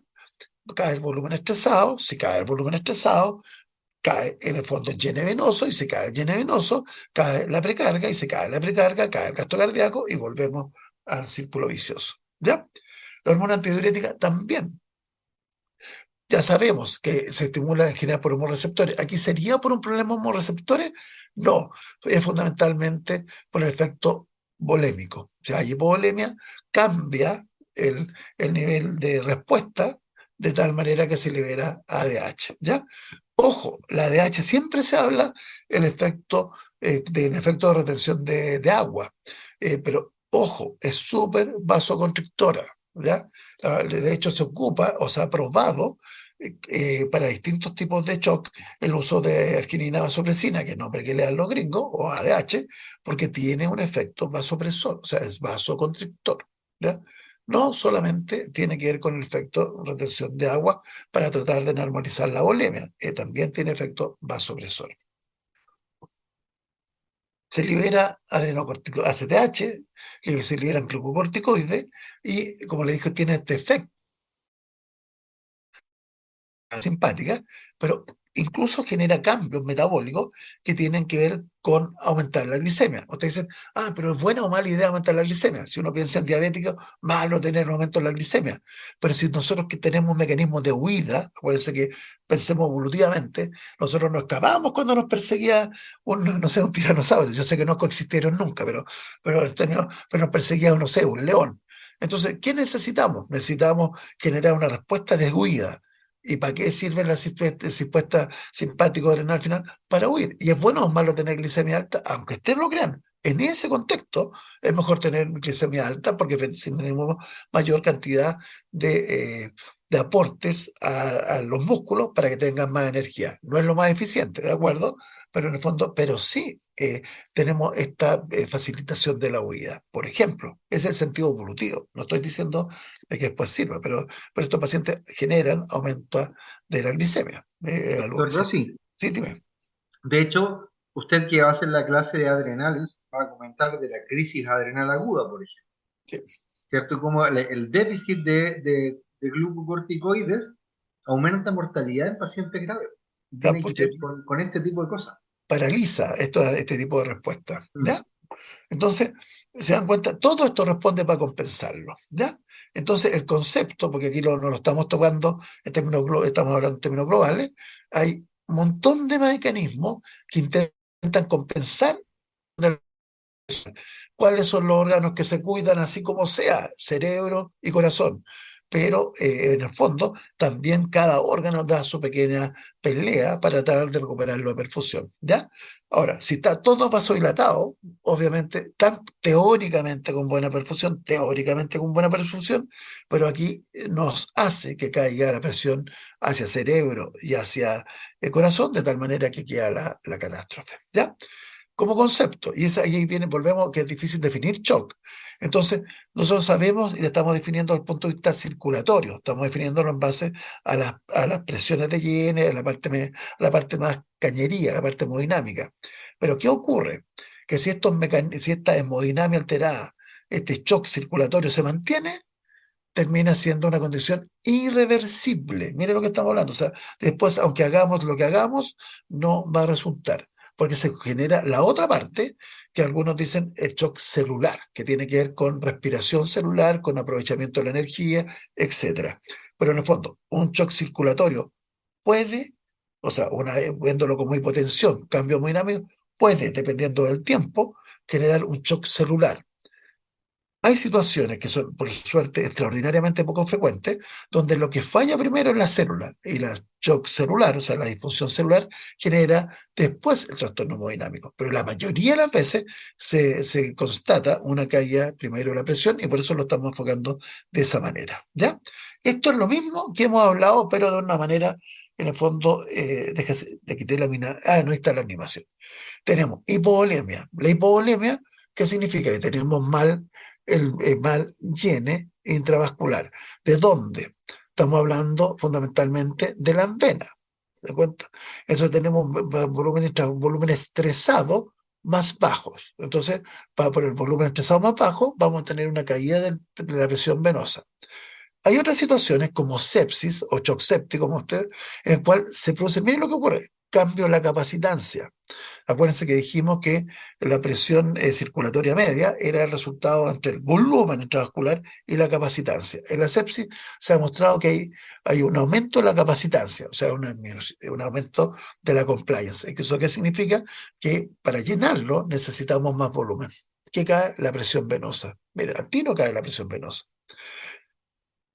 Speaker 1: cae el volumen estresado. Si cae el volumen estresado, cae en el fondo el llene venoso, y si cae el llene venoso, cae la precarga, y si cae la precarga, cae el gasto cardíaco, y volvemos al círculo vicioso. ¿Ya? La hormona antidiurética también. Ya sabemos que se estimula en general por hormoreceptores. ¿Aquí sería por un problema de hormoreceptores? No, es fundamentalmente por el efecto volémico. O sea, hay hipovolemia, cambia el nivel de respuesta de tal manera que se libera ADH. ¿Ya? Ojo, la ADH siempre se habla del efecto de retención de agua, pero ojo, es súper vasoconstrictora. ¿Ya? De hecho, se ocupa o se ha probado para distintos tipos de shock el uso de arginina vasopresina, que es el nombre que le dan los gringos, o ADH, porque tiene un efecto vasopresor, o sea, es vasoconstrictor. ¿Ya? No solamente tiene que ver con el efecto de retención de agua para tratar de normalizar la volemia, también tiene efecto vasopresor. Se libera ACTH, se liberan glucocorticoides y, como le dije, tiene este efecto simpática, pero incluso genera cambios metabólicos que tienen que ver con aumentar la glicemia. Ustedes dicen, pero ¿es buena o mala idea aumentar la glicemia? Si uno piensa en diabéticos, malo tener un aumento en la glicemia. Pero si nosotros que tenemos un mecanismo de huida, acuérdense que pensemos evolutivamente, nosotros nos escapábamos cuando nos perseguía no sé, un tiranosaurio. Yo sé que no coexistieron nunca, pero nos perseguía, no sé, un león. Entonces, ¿qué necesitamos? Necesitamos generar una respuesta de huida. ¿Y para qué sirve la respuesta simpático-adrenal final? Para huir. ¿Y es bueno o malo tener glicemia alta? Aunque ustedes lo crean, en ese contexto es mejor tener glicemia alta porque tenemos mayor cantidad de aportes a los músculos para que tengan más energía. No es lo más eficiente, ¿de acuerdo? Pero en el fondo, pero sí tenemos esta facilitación de la huida. Por ejemplo, ese es el sentido evolutivo. No estoy diciendo que después sirva, pero estos pacientes generan aumento de la glicemia. Algo
Speaker 2: Doctor
Speaker 1: que sí.
Speaker 2: Rossi,
Speaker 1: Sí, dime.
Speaker 2: de hecho, usted que va a hacer la clase de adrenales va a comentar de la crisis adrenal aguda, por ejemplo,
Speaker 1: Sí.
Speaker 2: ¿cierto? Como el déficit de glucocorticoides aumenta mortalidad en pacientes graves. Tiene que
Speaker 1: Porque
Speaker 2: ver con este tipo de cosas.
Speaker 1: paraliza este tipo de respuesta.
Speaker 2: Mm.
Speaker 1: ¿Ya? Entonces, se dan cuenta, todo esto responde para compensarlo, ¿ya? Entonces, el concepto, porque aquí no lo estamos tocando en términos, estamos hablando en términos globales, hay un montón de mecanismos que intentan compensar cuáles son los órganos que se cuidan, así como sea, cerebro y corazón. Pero en el fondo, también cada órgano da su pequeña pelea para tratar de recuperar la perfusión. ¿Ya? Ahora, si está todo vasodilatado, obviamente, tan teóricamente con buena perfusión, pero aquí nos hace que caiga la presión hacia cerebro y hacia el corazón, de tal manera que queda la catástrofe. ¿Ya? Como concepto. Y ahí viene, volvemos, que es difícil definir shock. Entonces, nosotros sabemos y le estamos definiendo desde el punto de vista circulatorio, estamos definiéndolo en base a las presiones de llene, a la parte más cañería, a la parte hemodinámica. Pero ¿qué ocurre? Que si esta hemodinamia alterada, este shock circulatorio se mantiene, termina siendo una condición irreversible. Mire lo que estamos hablando. O sea, después, aunque hagamos lo que hagamos, no va a resultar. porque se genera la otra parte, que algunos dicen el shock celular, que tiene que ver con respiración celular, con aprovechamiento de la energía, etcétera. Pero en el fondo, un shock circulatorio puede, o sea, una vez viéndolo como hipotensión, cambio hemodinámico, puede, dependiendo del tiempo, generar un shock celular. Hay situaciones que son, por suerte, extraordinariamente poco frecuentes, donde lo que falla primero es la célula y la shock celular, o sea, la disfunción celular, genera después el trastorno hemodinámico. Pero la mayoría de las veces se constata una caída primero de la presión y por eso lo estamos enfocando de esa manera. ¿Ya? Esto es lo mismo que hemos hablado, pero de una manera, en el fondo, de quitar la mina. Ah, no está la animación. Tenemos hipovolemia. La hipovolemia, ¿qué significa? Que tenemos el mal llene intravascular. ¿De dónde? Estamos hablando fundamentalmente de las venas. ¿De cuenta? Entonces tenemos volumen estresado más bajos. Entonces, por el volumen estresado más bajo, vamos a tener una caída de la presión venosa. Hay otras situaciones como sepsis o shock séptico, como usted, en el cual se produce, miren lo que ocurre, cambio en la capacitancia. Acuérdense que dijimos que la presión circulatoria media era el resultado entre el volumen intravascular y la capacitancia. En la sepsis se ha demostrado que hay un aumento de la capacitancia, o sea, un aumento de la compliance. ¿Eso qué significa? Que para llenarlo necesitamos más volumen. Que cae la presión venosa. Mira, a ti no cae la presión venosa.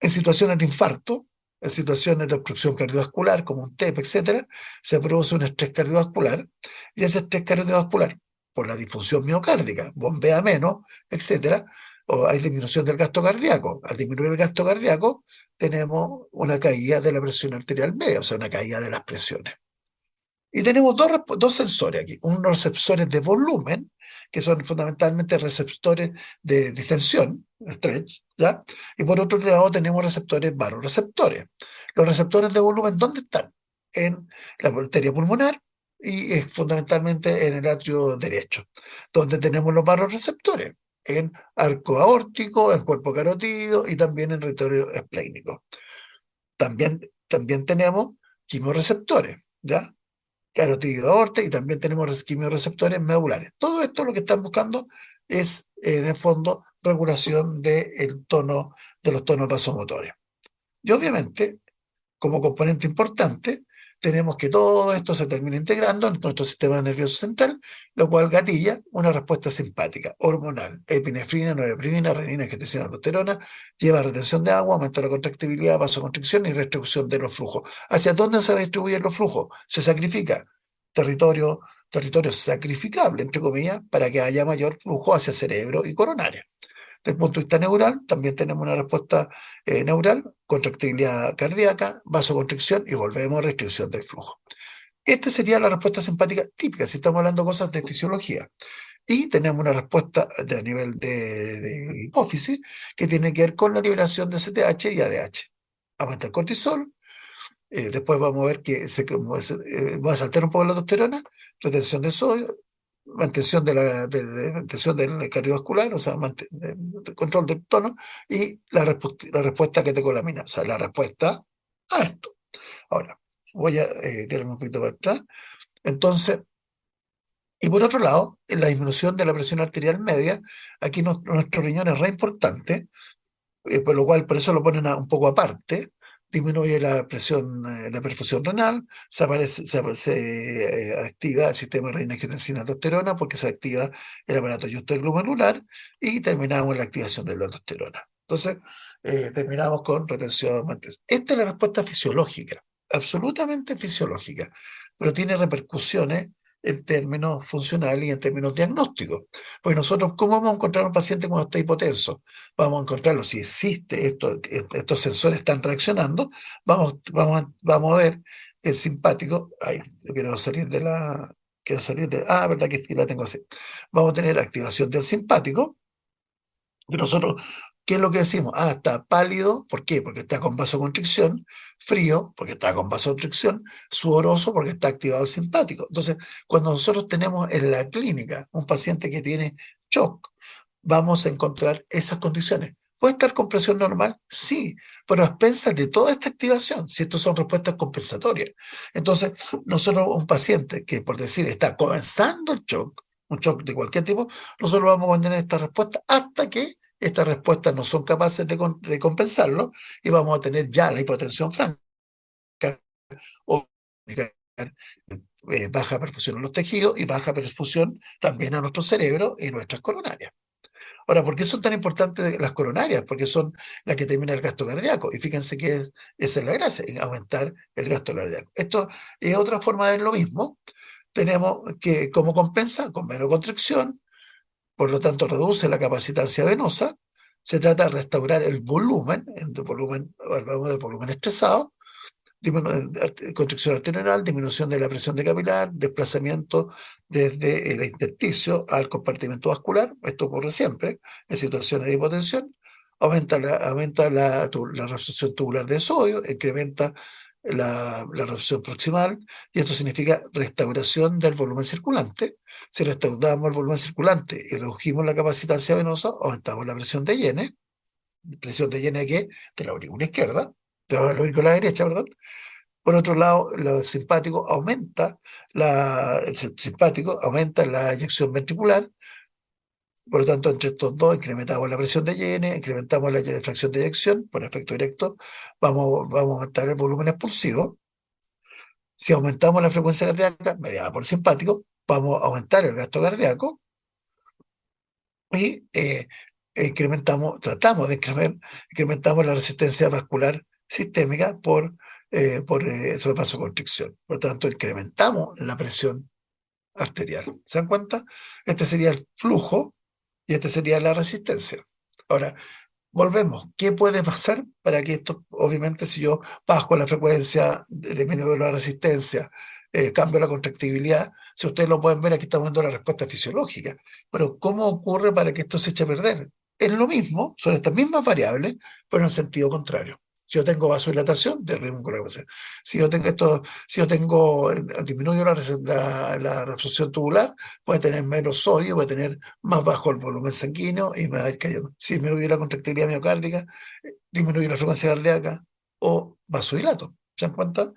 Speaker 1: En situaciones de infarto, en situaciones de obstrucción cardiovascular, como un TEP, etcétera, se produce un estrés cardiovascular y ese estrés cardiovascular, por la disfunción miocárdica, bombea menos, etcétera, o hay disminución del gasto cardíaco. Al disminuir el gasto cardíaco, tenemos una caída de la presión arterial media, o sea, una caída de las presiones. Y tenemos dos sensores aquí, unos receptores de volumen, que son fundamentalmente receptores de distensión, stretch, ¿ya? Y por otro lado tenemos receptores varoreceptores. Los receptores de volumen, ¿dónde están? En la arteria pulmonar y fundamentalmente en el atrio derecho, donde tenemos los varoreceptores, en arco aórtico, en cuerpo carotídeo y también en retorio esplénico. También tenemos quimioreceptores, ¿ya? Carotídeo aorta y también tenemos quimiorreceptores medulares. Todo esto lo que están buscando es, en el fondo, regulación del tono, de los tonos vasomotores. Y obviamente, como componente importante, tenemos que todo esto se termine integrando en nuestro sistema nervioso central, lo cual gatilla una respuesta simpática, hormonal, epinefrina, norepinefrina, renina, angiotensina, aldosterona, lleva a retención de agua, aumento de la contractibilidad, vasoconstricción y restricción de los flujos. ¿Hacia dónde se distribuyen los flujos? Se sacrifica territorio sacrificable, entre comillas, para que haya mayor flujo hacia cerebro y coronaria. Desde el punto de vista neural, también tenemos una respuesta neural, contractibilidad cardíaca, vasoconstricción y volvemos a restricción del flujo. Esta sería la respuesta simpática típica, si estamos hablando de cosas de fisiología. Y tenemos una respuesta a nivel de hipófisis que tiene que ver con la liberación de CTH y ADH. Aumenta el cortisol. Después vamos a ver que voy a saltar un poco la aldosterona, retención de sodio, mantención mantención del cardiovascular, o sea, control del tono, y la respuesta catecolamina, o sea, la respuesta a esto. Ahora, voy a tirarme un poquito para atrás. Entonces, y por otro lado, en la disminución de la presión arterial media, aquí nuestro riñón es re importante, por lo cual por eso lo ponen un poco aparte. Disminuye la presión, la perfusión renal, se activa el sistema renina-angiotensina-aldosterona porque se activa el aparato glomerular y terminamos la activación de la aldosterona. Entonces, terminamos con retención. Esta es la respuesta fisiológica, absolutamente fisiológica, pero tiene repercusiones en términos funcionales y en términos diagnósticos. Pues nosotros, ¿cómo vamos a encontrar un paciente cuando está hipotenso? Vamos a encontrarlo si existe estos sensores están reaccionando, vamos a ver el simpático. Ay, yo verdad que la tengo así. Vamos a tener activación del simpático, y nosotros, ¿qué es lo que decimos? Está pálido, ¿por qué? Porque está con vasoconstricción, frío, porque está con vasoconstricción, sudoroso, porque está activado el simpático. Entonces, cuando nosotros tenemos en la clínica un paciente que tiene shock, vamos a encontrar esas condiciones. ¿Puede estar con presión normal? Sí, pero a expensas de toda esta activación, si estas son respuestas compensatorias. Entonces, nosotros, un paciente que, por decir, está comenzando el shock, un shock de cualquier tipo, nosotros vamos a mantener esta respuesta hasta que estas respuestas no son capaces de compensarlo y vamos a tener ya la hipotensión franca o baja perfusión en los tejidos y baja perfusión también a nuestro cerebro y nuestras coronarias. Ahora, ¿por qué son tan importantes las coronarias? Porque son las que terminan el gasto cardíaco. Y fíjense que esa es la gracia, en aumentar el gasto cardíaco. Esto es otra forma de ver lo mismo. Tenemos que, como compensa, con menos contracción, por lo tanto reduce la capacitancia venosa. Se trata de restaurar el volumen, hablamos de volumen estresado, contracción arterial, disminución de la presión de capilar, desplazamiento desde el intersticio al compartimento vascular. Esto ocurre siempre en situaciones de hipotensión. Aumenta la reabsorción tubular de sodio, incrementa la reabsorción proximal, y esto significa restauración del volumen circulante. Si restauramos el volumen circulante y redujimos la capacitancia venosa, aumentamos la presión de Yene. ¿Presión de Yene de qué? De la aurícula izquierda, de la aurícula derecha, perdón. Por otro lado, el simpático aumenta la eyección ventricular. Por lo tanto, entre estos dos incrementamos la presión de Yene, incrementamos la fracción de eyección, por efecto directo, vamos a aumentar el volumen expulsivo. Si aumentamos la frecuencia cardíaca, mediada por simpático, vamos a aumentar el gasto cardíaco y incrementamos la resistencia vascular sistémica por sobre vasoconstricción. Por lo tanto, incrementamos la presión arterial. ¿Se dan cuenta? Este sería el flujo y este sería la resistencia. Ahora, volvemos. ¿Qué puede pasar para que esto, obviamente, si yo bajo la frecuencia, disminuyo la resistencia, cambio la contractibilidad? Si ustedes lo pueden ver, aquí estamos dando la respuesta fisiológica. Pero, ¿cómo ocurre para que esto se eche a perder? Es lo mismo, son estas mismas variables, pero en sentido contrario. Si yo tengo vasodilatación, disminuyo la frecuencia. Si yo disminuyo la reabsorción tubular, puede tener menos sodio, puede tener más bajo el volumen sanguíneo y me va a ir cayendo. Si disminuye la contractilidad miocárdica, disminuye la frecuencia cardíaca o vasodilato. ¿Se dan cuenta?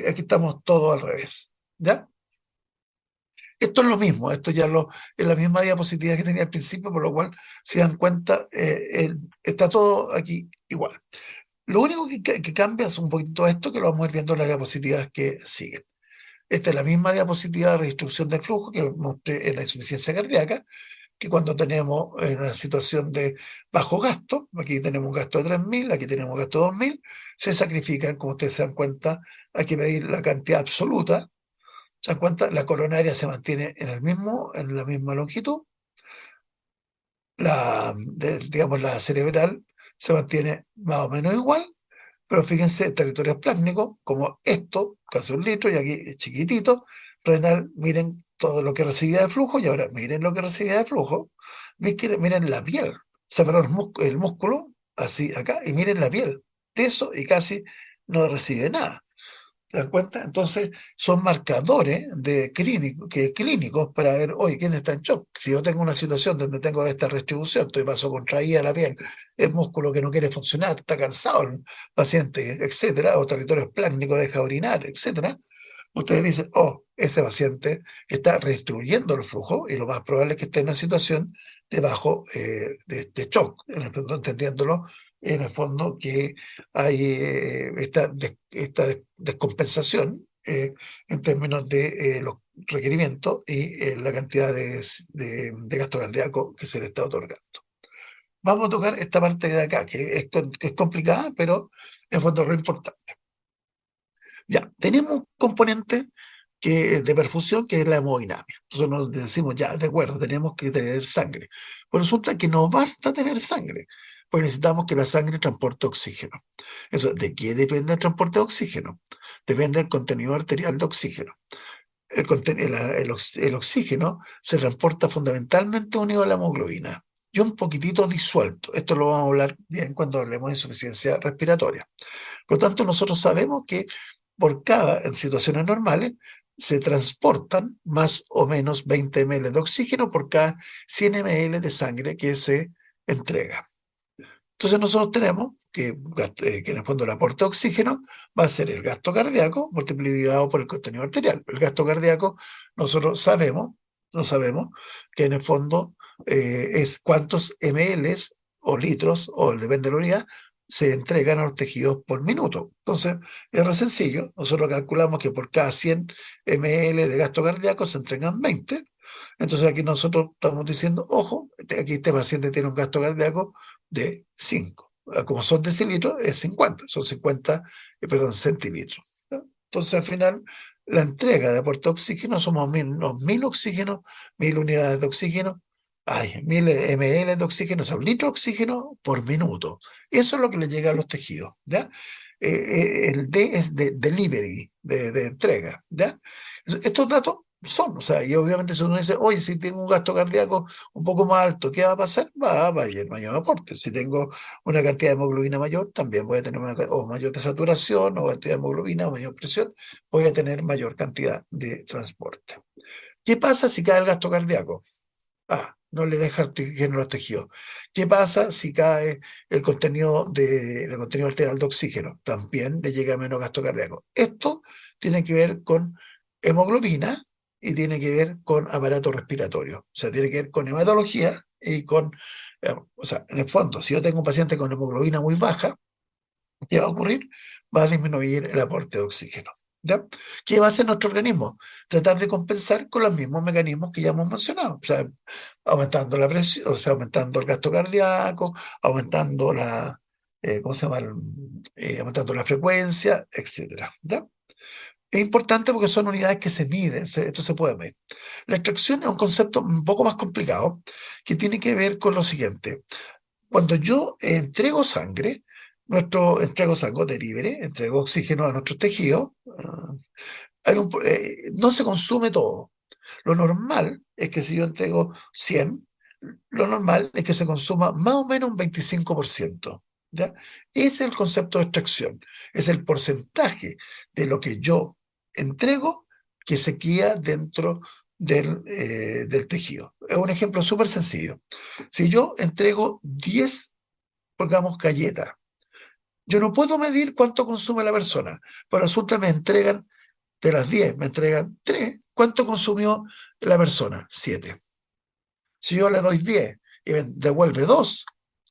Speaker 1: Aquí estamos todos al revés. ¿Ya? Esto es lo mismo, esto ya es la misma diapositiva que tenía al principio, por lo cual, si dan cuenta, está todo aquí igual. Lo único que cambia es un poquito esto, que lo vamos a ir viendo en las diapositivas que siguen. Esta es la misma diapositiva de redistribución del flujo que mostré en la insuficiencia cardíaca, que cuando tenemos una situación de bajo gasto, aquí tenemos un gasto de 3.000, aquí tenemos un gasto de 2.000, se sacrifican, como ustedes se dan cuenta, hay que medir la cantidad absoluta. ¿Se dan cuenta? La coronaria se mantiene en la misma longitud, digamos, la cerebral se mantiene más o menos igual, pero fíjense, territorios plácnicos, como esto, casi 1 litro, y aquí es chiquitito, renal, miren todo lo que recibía de flujo, y ahora miren lo que recibía de flujo, miren la piel, separó el músculo, así acá, y miren la piel, de eso, y casi no recibe nada. ¿Te das cuenta? Entonces, son marcadores clínicos para ver, oye, ¿quién está en shock? Si yo tengo una situación donde tengo esta restribución, estoy vasocontraída la piel, el músculo que no quiere funcionar, está cansado el paciente, etcétera, o territorio esplácnico deja orinar, etcétera, ustedes dicen, oh, este paciente está redistribuyendo el flujo y lo más probable es que esté en una situación de bajo, de shock, en el fondo, entendiéndolo, en el fondo que hay esta descompensación en términos de los requerimientos y la cantidad de gasto cardíaco que se le está otorgando. Vamos a tocar esta parte de acá, que es complicada, pero en el fondo es lo importante. Ya, tenemos un componente de perfusión que es la hemodinamia. Entonces nos decimos, ya, de acuerdo, tenemos que tener sangre. Pues resulta que no basta tener sangre, porque necesitamos que la sangre transporte oxígeno. Eso, ¿de qué depende el transporte de oxígeno? Depende del contenido arterial de oxígeno. El oxígeno se transporta fundamentalmente unido a la hemoglobina y un poquitito disuelto. Esto lo vamos a hablar bien cuando hablemos de insuficiencia respiratoria. Por lo tanto, nosotros sabemos que en situaciones normales, se transportan más o menos 20 ml de oxígeno por cada 100 ml de sangre que se entrega. Entonces nosotros tenemos que en el fondo el aporte de oxígeno va a ser el gasto cardíaco multiplicado por el contenido arterial. El gasto cardíaco nosotros no sabemos que en el fondo es cuántos ml o litros, o depende de la unidad, se entregan a los tejidos por minuto. Entonces, es re sencillo. Nosotros calculamos que por cada 100 ml de gasto cardíaco se entregan 20. Entonces aquí nosotros estamos diciendo, ojo, aquí este paciente tiene un gasto cardíaco de 5. Como son decilitros, es 50, son 50, perdón, centilitros, ¿no? Entonces al final la entrega de aporte de oxígeno somos 1000 oxígenos, 1000 unidades de oxígeno, 1000 ml de oxígeno, son litros de oxígeno por minuto. Eso es lo que le llega a los tejidos, ¿ya? El D es de delivery, de entrega, ¿ya? Estos datos son, o sea, y obviamente si uno dice, oye, si tengo un gasto cardíaco un poco más alto, ¿qué va a pasar? Va a ir mayor aporte. Si tengo una cantidad de hemoglobina mayor, también voy a tener o mayor de saturación, o cantidad de hemoglobina, o mayor presión, voy a tener mayor cantidad de transporte. ¿Qué pasa si cae el gasto cardíaco? No le deja oxígeno a los tejidos. ¿Qué pasa si cae el contenido arterial de oxígeno? También le llega menos gasto cardíaco. Esto tiene que ver con hemoglobina y tiene que ver con aparato respiratorio. O sea, tiene que ver con hematología y con, o sea, en el fondo, si yo tengo un paciente con hemoglobina muy baja, ¿qué va a ocurrir? Va a disminuir el aporte de oxígeno. ¿Ya? ¿Qué va a hacer nuestro organismo? Tratar de compensar con los mismos mecanismos que ya hemos mencionado. O sea, aumentando la presión, o sea, aumentando el gasto cardíaco, aumentando ¿cómo se llama? Aumentando la frecuencia, etcétera. ¿Ya? Es importante porque son unidades que se miden, esto se puede medir. La extracción es un concepto un poco más complicado que tiene que ver con lo siguiente. Cuando yo entrego sangre delivery, entrego oxígeno a nuestros tejidos, no se consume todo. Lo normal es que si yo entrego 100, lo normal es que se consuma más o menos un 25%. ¿Ya? Ese es el concepto de extracción. Es el porcentaje de lo que yo entrego que se queda dentro del tejido. Es un ejemplo súper sencillo. Si yo entrego 10, pongamos, galletas, yo no puedo medir cuánto consume la persona, pero resulta me entregan, de las 10, me entregan 3. ¿Cuánto consumió la persona? 7. Si yo le doy 10 y me devuelve 2,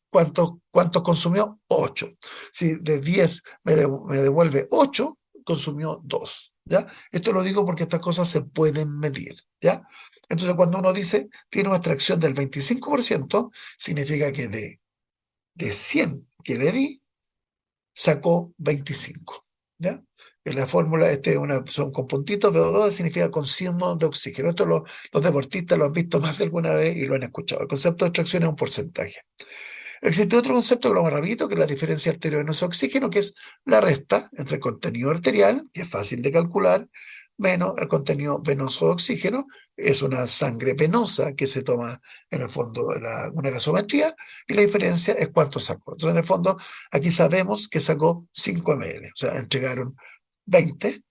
Speaker 1: ¿cuánto consumió? 8. Si de 10 me devuelve 8, consumió 2. ¿Ya? Esto lo digo porque estas cosas se pueden medir. ¿Ya? Entonces, cuando uno dice tiene una extracción del 25%, significa que de 100 que le di, sacó 25. ¿Ya? En la fórmula, son con puntitos, VO2 significa consumo de oxígeno. Esto los deportistas lo han visto más de alguna vez y lo han escuchado. El concepto de extracción es un porcentaje. Existe otro concepto que lo más rapidito, que es la diferencia arteriovenoso-oxígeno, que es la resta entre el contenido arterial, que es fácil de calcular, menos el contenido venoso de oxígeno. Es una sangre venosa que se toma en el fondo una gasometría, y la diferencia es cuánto sacó. Entonces, en el fondo, aquí sabemos que sacó 5 ml, o sea, entregaron 20,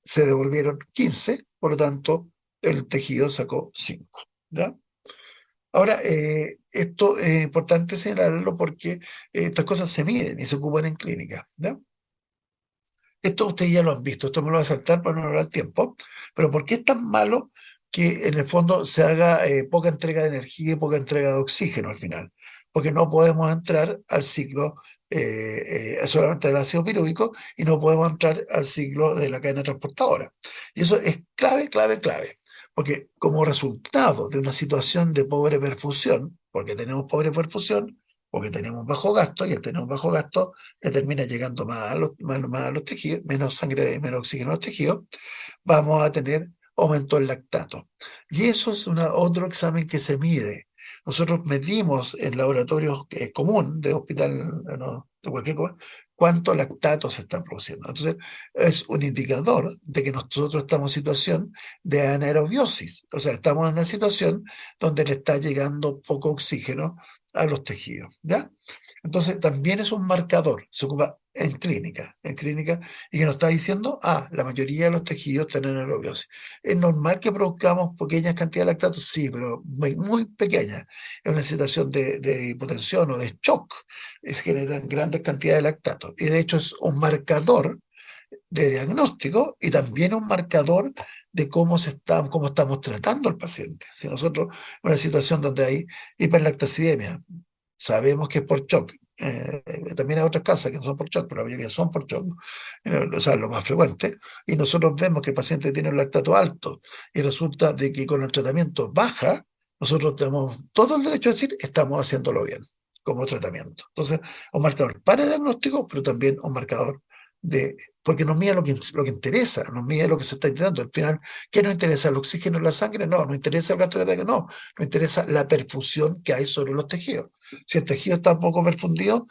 Speaker 1: se devolvieron 15, por lo tanto, el tejido sacó 5. ¿Ya? Ahora, esto es importante señalarlo porque estas cosas se miden y se ocupan en clínica, ¿ya? Esto ustedes ya lo han visto, esto me lo voy a saltar para no hablar tiempo, pero ¿por qué es tan malo que en el fondo se haga poca entrega de energía y poca entrega de oxígeno al final? Porque no podemos entrar al ciclo solamente del ácido pirúvico, y no podemos entrar al ciclo de la cadena transportadora. Y eso es clave, clave, clave. Porque como resultado de una situación de pobre perfusión, porque tenemos pobre perfusión, porque tenemos bajo gasto, y al tener un bajo gasto le termina llegando más a los tejidos, menos sangre, menos oxígeno a los tejidos, vamos a tener aumento del lactato. Y eso es otro examen que se mide. Nosotros medimos en laboratorios común de hospital, no, de cualquier cosa, cuánto lactato se está produciendo. Entonces, es un indicador de que nosotros estamos en situación de anaerobiosis. O sea, estamos en una situación donde le está llegando poco oxígeno a los tejidos. ¿Ya? Entonces, también es un marcador, se ocupa en clínica, y que nos está diciendo, la mayoría de los tejidos tienen aerobiosis. ¿Es normal que produzcamos pequeñas cantidades de lactato? Sí, pero muy, muy pequeñas. Es una situación de hipotensión o de shock, se generan grandes cantidades de lactato. Y de hecho es un marcador de diagnóstico y también un marcador de cómo estamos tratando al paciente. Si nosotros, en una situación donde hay hiperlactacidemia, sabemos que es por shock. También hay otras casas que no son por shock, pero la mayoría son por shock, o sea, lo más frecuente. Y nosotros vemos que el paciente tiene un lactato alto y resulta de que con el tratamiento baja, nosotros tenemos todo el derecho a decir estamos haciéndolo bien como tratamiento. Entonces, un marcador para diagnóstico, pero también un marcador de, porque nos mide lo que interesa, nos mide lo que se está intentando. Al final, ¿qué nos interesa? ¿El oxígeno en la sangre? No, no interesa el gasto de ataque, no, nos interesa la perfusión que hay sobre los tejidos. Si el tejido está poco perfundido,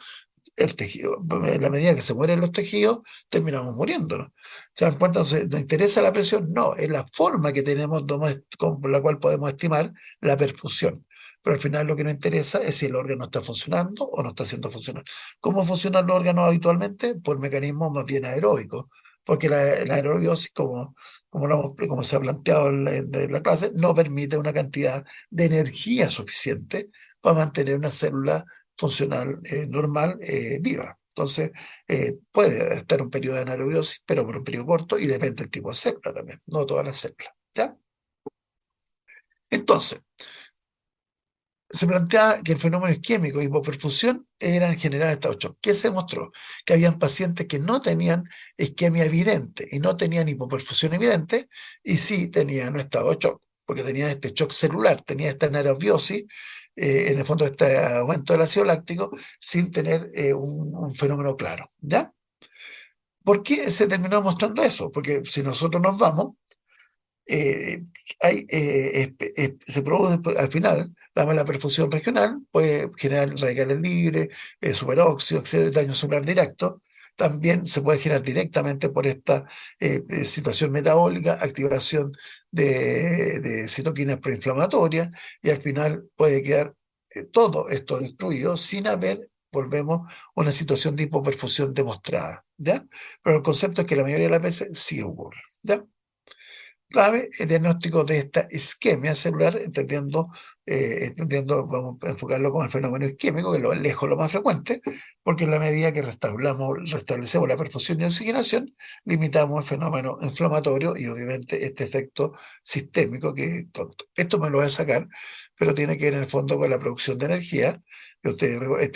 Speaker 1: el tejido, en la medida que se mueren los tejidos, terminamos muriéndonos. ¿Se dan cuenta? Entonces, ¿nos interesa la presión? No, es la forma que tenemos con la cual podemos estimar la perfusión. Pero al final lo que nos interesa es si el órgano está funcionando o no está haciendo funcionar. ¿Cómo funcionan los órganos habitualmente? Por mecanismos más bien aeróbicos. Porque la aerobiosis, como se ha planteado en la clase, no permite una cantidad de energía suficiente para mantener una célula funcional normal viva. Entonces, puede estar un periodo de anaerobiosis, pero por un periodo corto y depende del tipo de célula también, no todas las células. ¿Ya? Entonces, se planteaba que el fenómeno isquémico y hipoperfusión eran en general estado de shock. ¿Qué se demostró? Que habían pacientes que no tenían isquemia evidente y no tenían hipoperfusión evidente y sí tenían un estado de shock, porque tenían este shock celular, tenían esta anaerobiosis, en el fondo este aumento del ácido láctico, sin tener un fenómeno claro. ¿Ya? ¿Por qué se terminó mostrando eso? Porque si nosotros nos vamos, eh, se produce al final la mala perfusión regional, puede generar radicales libres, superóxido, daño celular directo. También se puede generar directamente por esta situación metabólica, activación de citoquinas proinflamatorias, y al final puede quedar todo esto destruido sin haber, volvemos, una situación de hipoperfusión demostrada. ¿Ya? Pero el concepto es que la mayoría de las veces sí ocurre. ¿Ya? Clave el diagnóstico de esta isquemia celular, entendiendo, vamos a enfocarlo como el fenómeno isquémico, que lo lejos lo más frecuente, porque en la medida que restablecemos la perfusión y oxigenación, limitamos el fenómeno inflamatorio y obviamente este efecto sistémico que esto me lo voy a sacar, pero tiene que ver en el fondo con la producción de energía.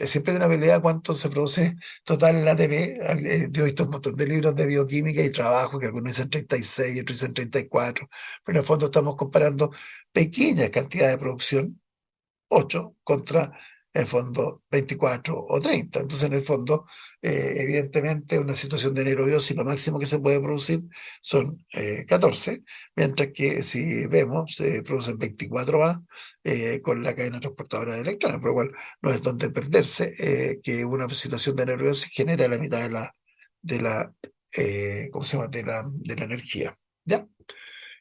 Speaker 1: Siempre hay una pelea cuánto se produce total el ATP. Yo he visto un montón de libros de bioquímica y trabajo que algunos dicen 36 y otros dicen 34, pero en el fondo estamos comparando pequeñas cantidades de producción, 8 contra el fondo 24 o 30. Entonces, en el fondo, evidentemente, una situación de anaerobiosis, lo máximo que se puede producir son 14, mientras que si vemos, se producen 24 más con la cadena transportadora de electrones, por lo cual no es donde perderse que una situación de anaerobiosis genera la mitad ¿cómo se llama? De la energía. ¿Ya?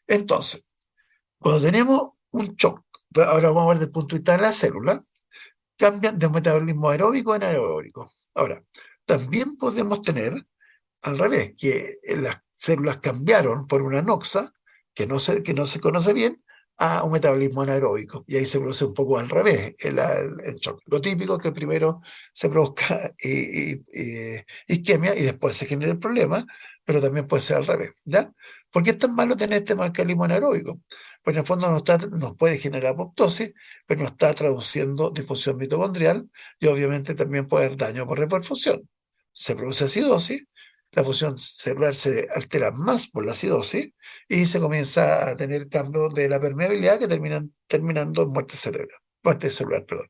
Speaker 1: Entonces, cuando tenemos un shock, ahora vamos a ver desde el punto de vista de la célula, cambian de un metabolismo aeróbico a anaeróbico. Ahora, también podemos tener al revés, que las células cambiaron por una noxa, que no se conoce bien, a un metabolismo anaeróbico. Y ahí se produce un poco al revés el shock. Lo típico es que primero se produzca isquemia y después se genera el problema, pero también puede ser al revés. ¿Ya? ¿Por qué es tan malo tener este metabolismo anaeróbico? Pues en el fondo nos puede generar apoptosis, pero nos está traduciendo disfunción mitocondrial y obviamente también puede haber daño por reperfusión. Se produce acidosis, la función celular se altera más por la acidosis y se comienza a tener cambios de la permeabilidad que terminan terminando en muerte celular, perdón.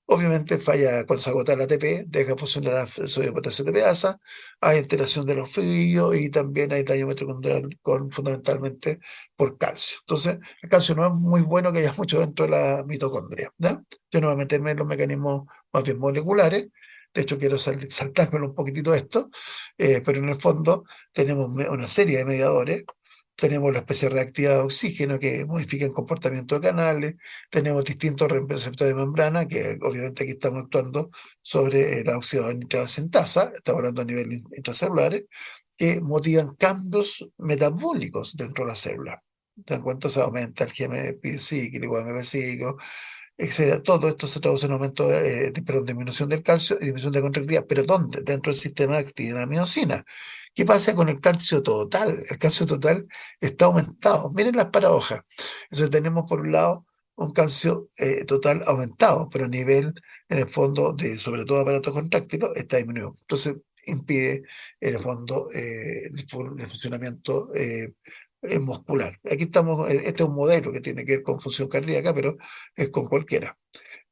Speaker 1: Obviamente falla cuando se agota el ATP, deja funcionar la sodio potasio ATPasa, hay alteración de los fluidos y también hay daño mitocondrial fundamentalmente por calcio. Entonces, el calcio no es muy bueno que haya mucho dentro de la mitocondria. ¿Ya? Yo no voy a meterme en los mecanismos más bien moleculares, de hecho quiero saltármelo un poquitito esto, pero en el fondo tenemos una serie de mediadores tenemos la especie reactiva de oxígeno que modifica el comportamiento de canales, tenemos distintos receptores de membrana, que obviamente aquí estamos actuando sobre la óxido de nitrato sintasa, estamos hablando a nivel intracelular, que motivan cambios metabólicos dentro de la célula. ¿Te das cuenta? Se aumenta el GMP cíclico, AMP cíclico, etcétera. Todo esto se traduce en aumento perdón, disminución del calcio y disminución de contractilidad. ¿Pero dónde? Dentro del sistema de actina miocina. ¿Qué pasa con el calcio total? El calcio total está aumentado. Miren las paradojas. Entonces tenemos por un lado un calcio total aumentado, pero a nivel, en el fondo, de sobre todo aparatos contráctiles, está disminuido. Entonces impide, en el fondo, el funcionamiento muscular. Aquí estamos, este es un modelo que tiene que ver con función cardíaca, pero es con cualquiera.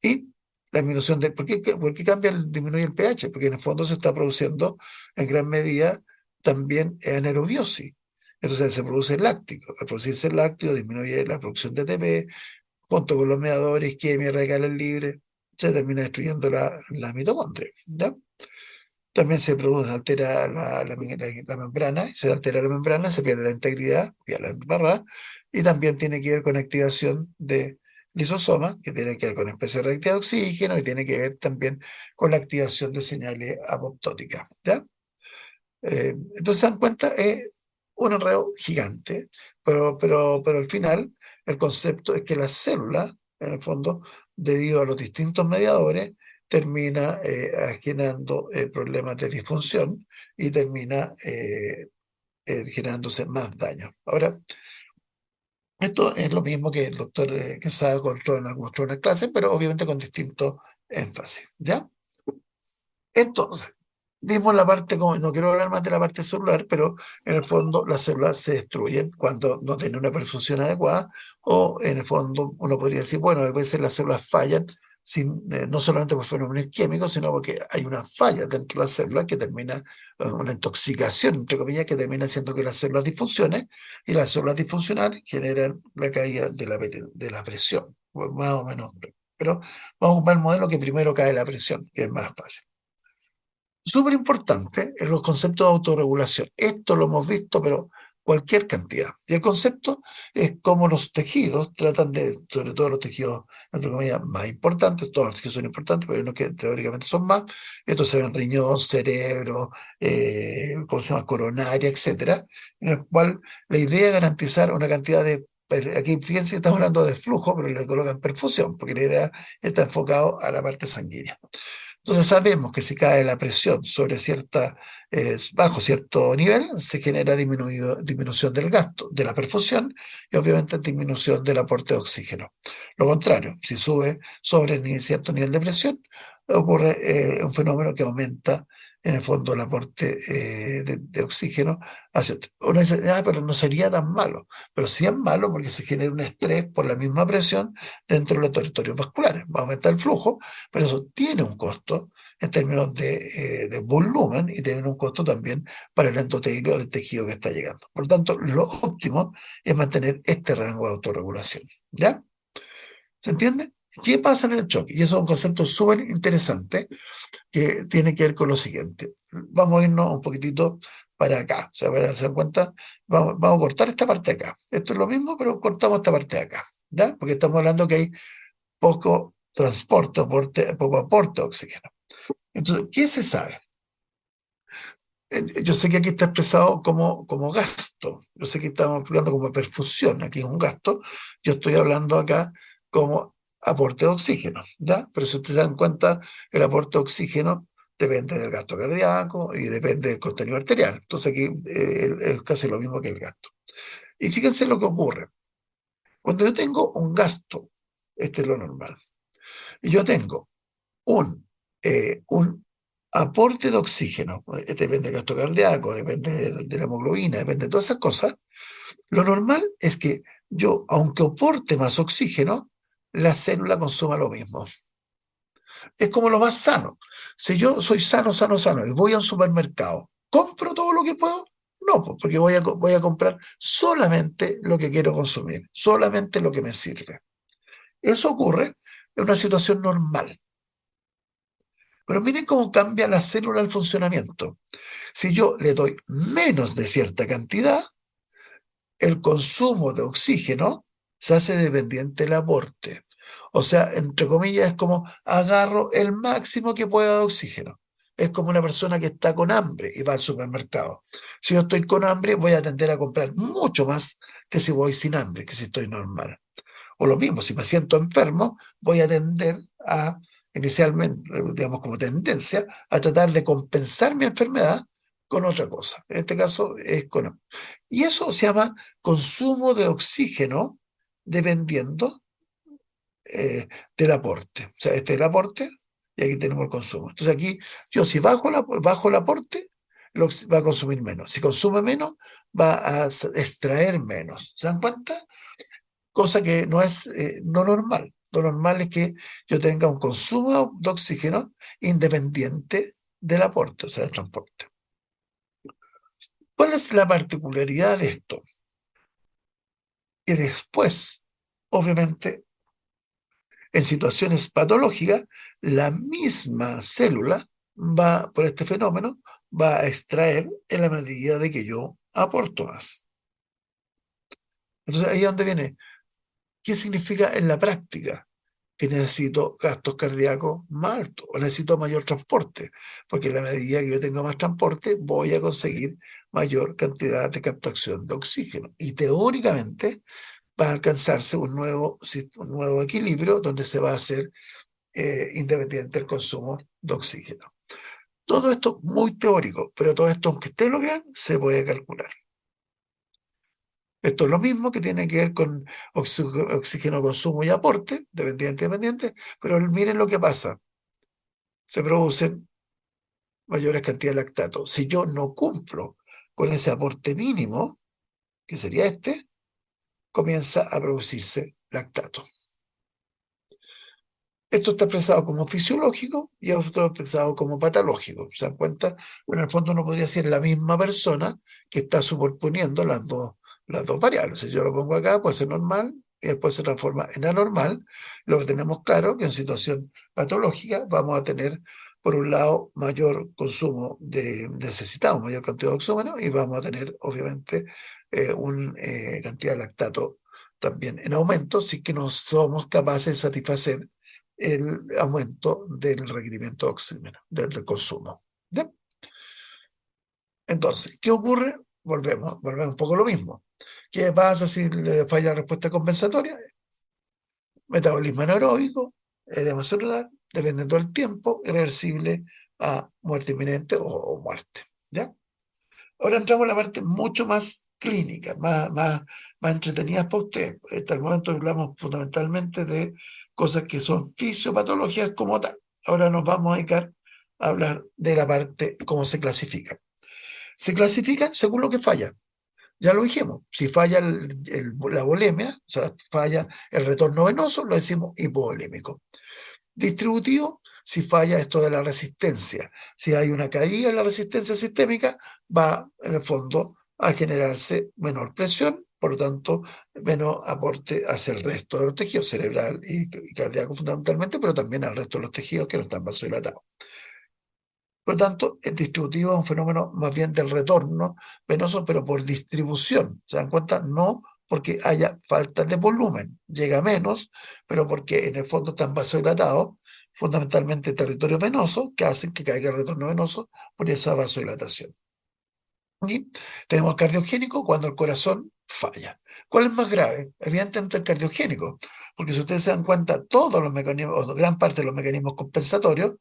Speaker 1: Y la disminución de, ¿por qué cambia disminuye el pH? Porque en el fondo se está produciendo en gran medida también anaerobiosis. Entonces se produce el láctico. Al producirse el láctico disminuye la producción de ATP, junto con los mediadores, isquemia, radicales libres, se termina destruyendo la mitocondria. ¿Ya? También se produce, se altera la membrana, y se altera la membrana, se pierde la integridad, ya la barra, y también tiene que ver con activación de lisosomas, que tiene que ver con especie reactiva de oxígeno, y tiene que ver también con la activación de señales apoptóticas. ¿Ya? Entonces se dan cuenta, es un enredo gigante, pero al final el concepto es que la célula, en el fondo, debido a los distintos mediadores, termina generando problemas de disfunción y termina generándose más daño. Ahora, esto es lo mismo que el doctor Quesada contó en algunas clases, pero obviamente con distinto énfasis, ¿ya? Entonces, vimos la parte, como no quiero hablar más de la parte celular, pero en el fondo las células se destruyen cuando no tienen una perfusión adecuada, o en el fondo uno podría decir, bueno, a veces las células fallan, no solamente por fenómenos químicos, sino porque hay una falla dentro de las células que termina, una intoxicación, entre comillas, que termina haciendo que las células disfuncionen, y las células disfuncionales generan la caída de la presión, pues, más o menos. Pero vamos a ocupar el modelo que primero cae la presión, que es más fácil. Súper importante en los conceptos de autorregulación. Esto lo hemos visto, pero cualquier cantidad. Y el concepto es cómo los tejidos tratan de, sobre todo los tejidos, entre comillas, más importantes, todos los tejidos son importantes, pero hay unos que teóricamente son más. Estos se ven riñón, cerebro, ¿cómo se llama? Coronaria, etcétera, en el cual la idea es garantizar una cantidad de. Aquí fíjense que estamos hablando de flujo, pero le colocan perfusión, porque la idea está enfocada a la parte sanguínea. Entonces sabemos que si cae la presión sobre bajo cierto nivel, se genera disminución del gasto, de la perfusión y obviamente disminución del aporte de oxígeno. Lo contrario, si sube sobre cierto nivel de presión, ocurre un fenómeno que aumenta en el fondo el aporte de oxígeno hacia otro. Uno dice, pero no sería tan malo. Pero sí es malo porque se genera un estrés por la misma presión dentro de los territorios vasculares. Va a aumentar el flujo, pero eso tiene un costo en términos de volumen y tiene un costo también para el endotelio del tejido que está llegando. Por lo tanto, lo óptimo es mantener este rango de autorregulación. ¿Ya? ¿Se entiende? ¿Qué pasa en el choque? Y eso es un concepto súper interesante que tiene que ver con lo siguiente. Vamos a irnos un poquitito para acá. O sea, para darse cuenta, vamos a cortar esta parte de acá. Esto es lo mismo, pero cortamos esta parte de acá. ¿Ya? Porque estamos hablando que hay poco transporte, poco aporte de oxígeno. Entonces, ¿qué se sabe? Yo sé que aquí está expresado como gasto. Yo sé que estamos hablando como perfusión. Aquí es un gasto. Yo estoy hablando acá como aporte de oxígeno, ¿ya? Pero si ustedes se dan cuenta, el aporte de oxígeno depende del gasto cardíaco y depende del contenido arterial. Entonces aquí es casi lo mismo que el gasto. Y fíjense lo que ocurre. Cuando yo tengo un gasto, este es lo normal, y yo tengo un aporte de oxígeno, depende del gasto cardíaco, depende de la hemoglobina, depende de todas esas cosas, lo normal es que yo, aunque aporte más oxígeno, la célula consuma lo mismo. Es como lo más sano. Si yo soy sano, sano, sano, y voy a un supermercado, ¿compro todo lo que puedo? No, pues, porque voy a comprar solamente lo que quiero consumir, solamente lo que me sirve. Eso ocurre en una situación normal. Pero miren cómo cambia la célula el funcionamiento. Si yo le doy menos de cierta cantidad, el consumo de oxígeno se hace dependiente del aporte. O sea, entre comillas, es como agarro el máximo que pueda de oxígeno. Es como una persona que está con hambre y va al supermercado. Si yo estoy con hambre, voy a tender a comprar mucho más que si voy sin hambre, que si estoy normal. O lo mismo, si me siento enfermo, voy a tender a, inicialmente, digamos como tendencia, a tratar de compensar mi enfermedad con otra cosa. En este caso es con... Y eso se llama consumo de oxígeno dependiendo del aporte. O sea, este es el aporte y aquí tenemos el consumo. Entonces aquí, yo si bajo el aporte, va a consumir menos. Si consume menos, va a extraer menos. ¿Se dan cuenta? Cosa que no es no normal. Lo normal es que yo tenga un consumo de oxígeno independiente del aporte, o sea, del transporte. ¿Cuál es la particularidad de esto? Que después, obviamente, en situaciones patológicas, la misma célula va, por este fenómeno, va a extraer en la medida de que yo aporto más. Entonces, ahí es donde viene. ¿Qué significa en la práctica? Que necesito gastos cardíacos más altos o necesito mayor transporte, porque en la medida que yo tenga más transporte voy a conseguir mayor cantidad de captación de oxígeno. Y teóricamente va a alcanzarse un nuevo equilibrio donde se va a hacer independiente el consumo de oxígeno. Todo esto muy teórico, pero todo esto, aunque esté logrado, se puede calcular. Esto es lo mismo que tiene que ver con oxígeno, consumo y aporte, dependiente, pero miren lo que pasa. Se producen mayores cantidades de lactato. Si yo no cumplo con ese aporte mínimo, que sería este, comienza a producirse lactato. Esto está expresado como fisiológico y esto expresado como patológico. ¿Se dan cuenta? Bueno, en el fondo no podría ser la misma persona que está superponiendo las dos variables. Si yo lo pongo acá, puede ser normal y después se transforma en anormal. Lo que tenemos claro que en situación patológica vamos a tener, por un lado, mayor consumo necesitamos mayor cantidad de oxígeno y vamos a tener, obviamente, una cantidad de lactato también en aumento si que no somos capaces de satisfacer el aumento del requerimiento de oxígeno, del consumo. ¿Ya? Entonces, ¿qué ocurre? Volvemos un poco a lo mismo. ¿Qué pasa si le falla la respuesta compensatoria? Metabolismo anaeróbico, edema celular, dependiendo del tiempo, irreversible a muerte inminente o muerte. ¿Ya? Ahora entramos en la parte mucho más clínica, más entretenida para usted. Hasta el momento hablamos fundamentalmente de cosas que son fisiopatologías como tal. Ahora nos vamos a dedicar a hablar de la parte cómo se clasifican. Se clasifican según lo que falla. Ya lo dijimos, si falla la volemia, o sea, falla el retorno venoso, lo decimos hipovolémico. Distributivo, si falla esto de la resistencia. Si hay una caída en la resistencia sistémica, va en el fondo a generarse menor presión, por lo tanto, menos aporte hacia el resto de los tejidos, cerebral y cardíaco fundamentalmente, pero también al resto de los tejidos que no están vasodilatados. Por lo tanto, el distributivo es un fenómeno más bien del retorno venoso, pero por distribución. ¿Se dan cuenta? No porque haya falta de volumen, llega menos, pero porque en el fondo están vasodilatados, fundamentalmente territorio venoso, que hacen que caiga el retorno venoso por esa vasodilatación. Y tenemos el cardiogénico cuando el corazón falla. ¿Cuál es más grave? Evidentemente el cardiogénico, porque si ustedes se dan cuenta, todos los mecanismos, o gran parte de los mecanismos compensatorios,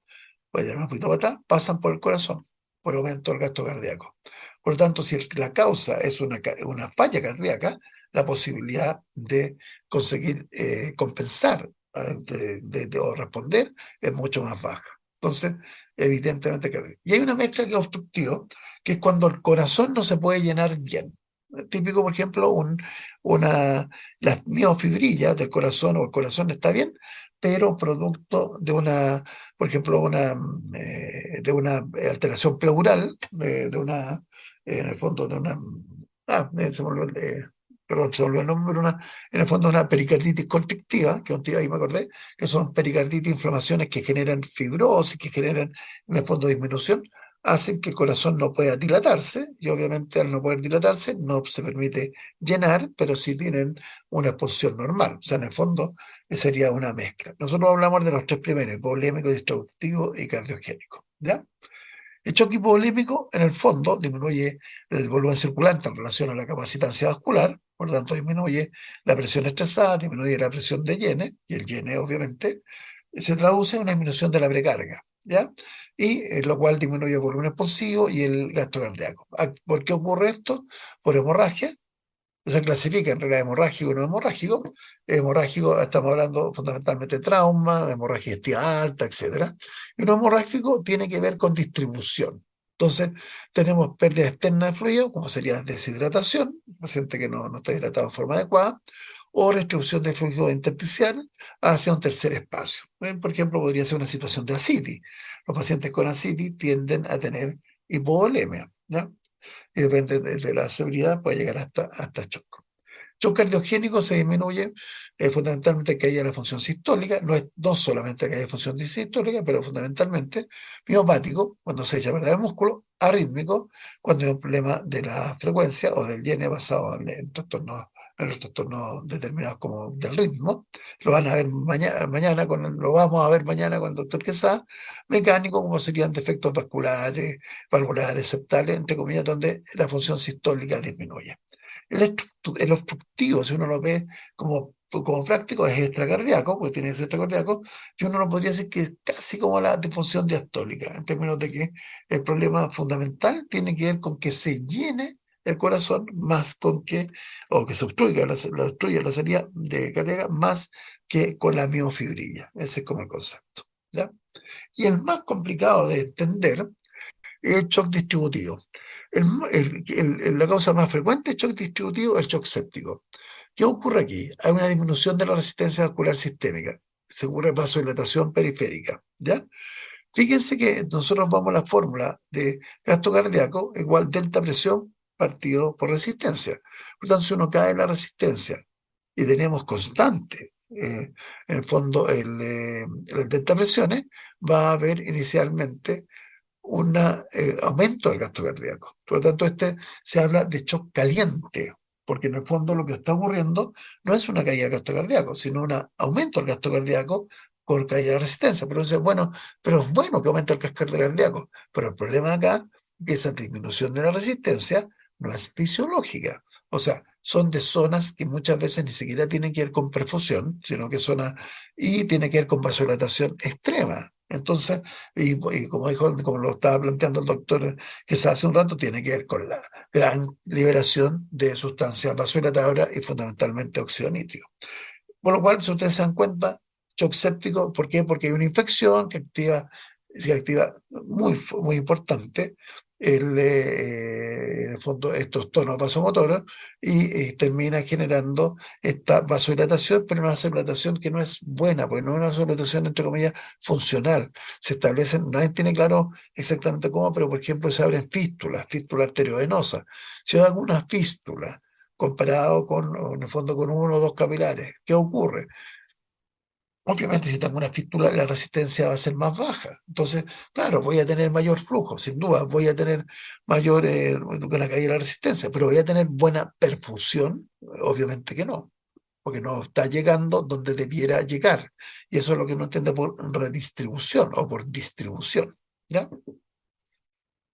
Speaker 1: voy a ir un poquito para atrás, pasan por el corazón, por aumento del gasto cardíaco. Por lo tanto, si la causa es una falla cardíaca, la posibilidad de conseguir compensar o responder es mucho más baja. Entonces, evidentemente, y hay una mezcla que es obstructiva, que es cuando el corazón no se puede llenar bien. Típico, por ejemplo, las miofibrillas del corazón o el corazón está bien, pero producto de por ejemplo, de una alteración pleural, en el fondo de una, se me olvidó, perdón, se me olvidó el nombre, en el fondo una pericarditis constrictiva, que un tío ahí me acordé, que son pericarditis, inflamaciones que generan fibrosis, que generan en el fondo disminución, hacen que el corazón no pueda dilatarse, y obviamente al no poder dilatarse no se permite llenar, pero sí tienen una expulsión normal. O sea, en el fondo sería una mezcla. Nosotros hablamos de los tres primeros: hipovolémico, destructivo y cardiogénico. ¿Ya? El choque hipovolémico, en el fondo, disminuye el volumen circulante en relación a la capacitancia vascular, por lo tanto, disminuye la presión estresada, disminuye la presión de Yene, y el Yene, obviamente, se traduce en una disminución de la precarga, ¿ya? Y lo cual disminuye el volumen expulsivo y el gasto cardíaco. ¿Por qué ocurre esto? Por hemorragia. Se clasifica en realidad hemorrágico y no hemorrágico. Hemorrágico, estamos hablando fundamentalmente de trauma, hemorragia digestiva alta, etcétera. Y no hemorrágico tiene que ver con distribución. Entonces, tenemos pérdida externa de fluido, como sería deshidratación, paciente que no está hidratado de forma adecuada, o restribución de fluido intersticial hacia un tercer espacio. Por ejemplo, podría ser una situación de ascitis. Los pacientes con ascitis tienden a tener hipovolemia, ¿ya? Y depende de la severidad, puede llegar hasta shock. Shock cardiogénico se disminuye fundamentalmente que haya la función sistólica, no solamente que haya función sistólica, pero fundamentalmente miopático, cuando se echa a perder el músculo, arrítmico, cuando hay un problema de la frecuencia o del Yene basado en los trastornos determinados como del ritmo. Lo van a ver mañana lo vamos a ver mañana con el doctor Quesada. Mecánico, como serían defectos vasculares, valvulares, septales, entre comillas, donde la función sistólica disminuye. El obstructivo, si uno lo ve como práctico, es extracardíaco, porque tiene ese extracardíaco, y uno lo podría decir que es casi como la disfunción diastólica, en términos de que el problema fundamental tiene que ver con que se llene el corazón más con que, o que se obstruya la salida de cardíaca más que con la miofibrilla. Ese es como el concepto, ¿ya? Y el más complicado de entender es el shock distributivo. La causa más frecuente de shock distributivo es el shock séptico. ¿Qué ocurre aquí? Hay una disminución de la resistencia vascular sistémica. Se ocurre vasodilatación periférica, ¿ya? Fíjense que nosotros vamos a la fórmula de gasto cardíaco igual delta presión partido por resistencia. Por lo tanto, si uno cae en la resistencia y tenemos constante, en el fondo, el delta presiones, va a haber inicialmente un aumento del gasto cardíaco. Por lo tanto, se habla de shock caliente, porque en el fondo lo que está ocurriendo no es una caída del gasto cardíaco, sino un aumento del gasto cardíaco por caída de la resistencia. Pero dice, bueno, pero es bueno que aumente el gasto cardíaco, pero el problema acá es que esa disminución de la resistencia no es fisiológica. O sea, son de zonas que muchas veces ni siquiera tienen que ver con perfusión, sino que y tiene que ver con vasodilatación extrema. Entonces, y como lo estaba planteando el doctor que hace un rato, tiene que ver con la gran liberación de sustancias vasodilatadoras y fundamentalmente óxido nítrico. Por lo cual, si ustedes se dan cuenta, shock séptico, ¿por qué? Porque hay una infección se activa muy importante en el fondo estos tonos vasomotores y termina generando esta vasodilatación, pero una vasodilatación que no es buena, porque no es una vasodilatación, entre comillas, funcional. Se establecen, nadie tiene claro exactamente cómo, pero por ejemplo se abren fístula arteriovenosas. Si hay alguna fístula comparado en el fondo, con uno o dos capilares, ¿qué ocurre? Obviamente, si tengo una fístula, la resistencia va a ser más baja. Entonces, claro, voy a tener mayor flujo, sin duda, voy a tener mayor, una caída de la resistencia, pero voy a tener buena perfusión, obviamente que no, porque no está llegando donde debiera llegar. Y eso es lo que uno entiende por redistribución o por distribución, ¿ya?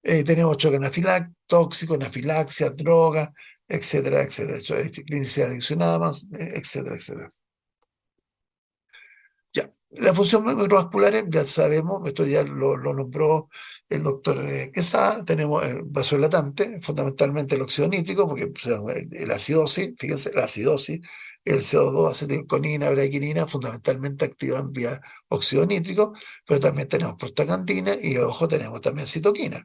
Speaker 1: Tenemos choque anafiláctico, tóxico, anafilaxia, droga, etcétera, etcétera. Clínica adiccionada, etcétera, etcétera. Ya, la función microvascular ya sabemos, esto ya lo nombró el doctor Quesada. Tenemos el vasodilatante, fundamentalmente el óxido nítrico, porque o sea, la acidosis, fíjense, la acidosis, el CO2, acetilcolina, braquinina, fundamentalmente activan vía óxido nítrico, pero también tenemos prostaglandina y, ojo, tenemos también citoquina.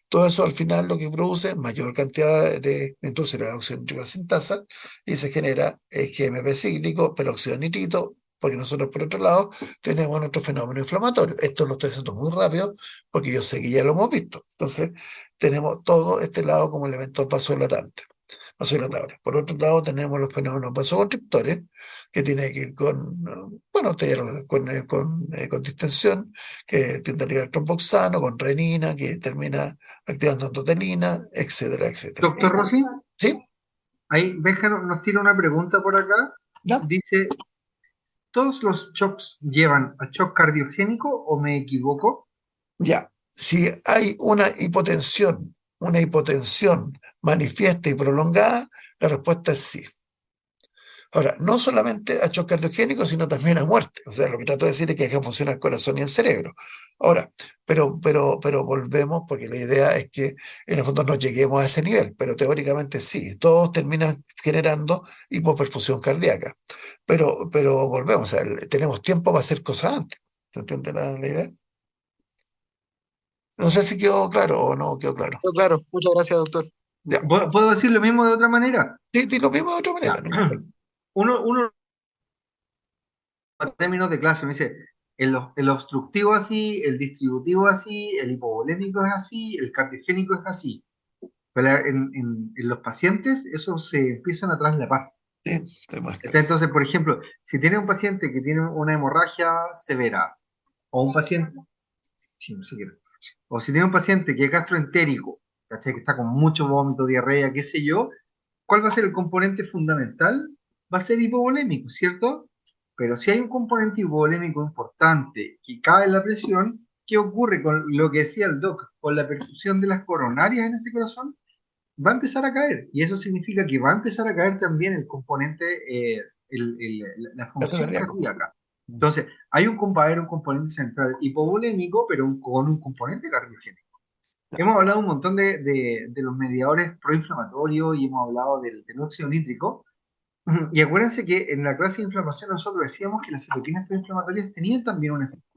Speaker 1: Todo eso al final lo que produce mayor cantidad induce la óxido nítrico sintasa y se genera GMP cíclico, peróxido de nitrito, porque nosotros, por otro lado, tenemos nuestro fenómeno inflamatorio. Esto lo estoy haciendo muy rápido, porque yo sé que ya lo hemos visto. Entonces, tenemos todo este lado como elementos vasodilatantes. vasodilatadores. Por otro lado, tenemos los fenómenos vasoconstrictores, que tiene que ir con, bueno, con distensión, que tiende a liberar tromboxano, con renina, que termina activando endotelina, etcétera, etcétera.
Speaker 2: Doctor Rossi,
Speaker 1: ¿Sí?
Speaker 2: ahí Benja nos tira una pregunta por acá.
Speaker 1: ¿Ya?
Speaker 2: Dice, ¿todos los shocks llevan a shock cardiogénico o me equivoco?
Speaker 1: Ya. Si hay una hipotensión manifiesta y prolongada, la respuesta es sí. Ahora, no solamente a shock cardiogénico, sino también a muerte. O sea, lo que trato de decir es que deja funcionar el corazón y el cerebro. Ahora, pero volvemos, porque la idea es que en el fondo no lleguemos a ese nivel, pero teóricamente sí, todos terminan generando hipoperfusión cardíaca. Pero volvemos, o sea, tenemos tiempo para hacer cosas antes. ¿Se entiende la idea? No sé si quedó claro o no quedó claro.
Speaker 4: Claro, muchas gracias, doctor.
Speaker 1: Ya.
Speaker 2: ¿Puedo decir lo mismo de otra manera?
Speaker 1: Sí, lo mismo de otra manera,
Speaker 2: Ya.
Speaker 1: ¿no?
Speaker 2: Uno a términos de clase me dice, el obstructivo así, el distributivo así, el hipovolémico es así, el cardiogénico es así. Pero en los pacientes eso se empiezan a traslapar.
Speaker 1: Sí, estoy más claro.
Speaker 2: Entonces, por ejemplo, si tiene un paciente que tiene una hemorragia severa, o un paciente, sí, no sé qué, o si tiene un paciente que es gastroentérico, ¿cachai? Que está con mucho vómito, diarrea, qué sé yo, ¿cuál va a ser el componente fundamental? Va a ser hipovolémico, ¿cierto? Pero si hay un componente hipovolémico importante que cae la presión, ¿qué ocurre con lo que decía el doc? Con la perfusión de las coronarias en ese corazón, va a empezar a caer. Y eso significa que va a empezar a caer también el componente, la
Speaker 1: Gasto
Speaker 2: función
Speaker 1: cardíaco.
Speaker 2: cardíaca. Entonces, hay un componente central hipovolémico, pero con un componente cardiogénico. Hemos hablado un montón de los mediadores proinflamatorios y hemos hablado del óxido nítrico. Y acuérdense que en la clase de inflamación nosotros decíamos que las citoquinas proinflamatorias tenían también un efecto.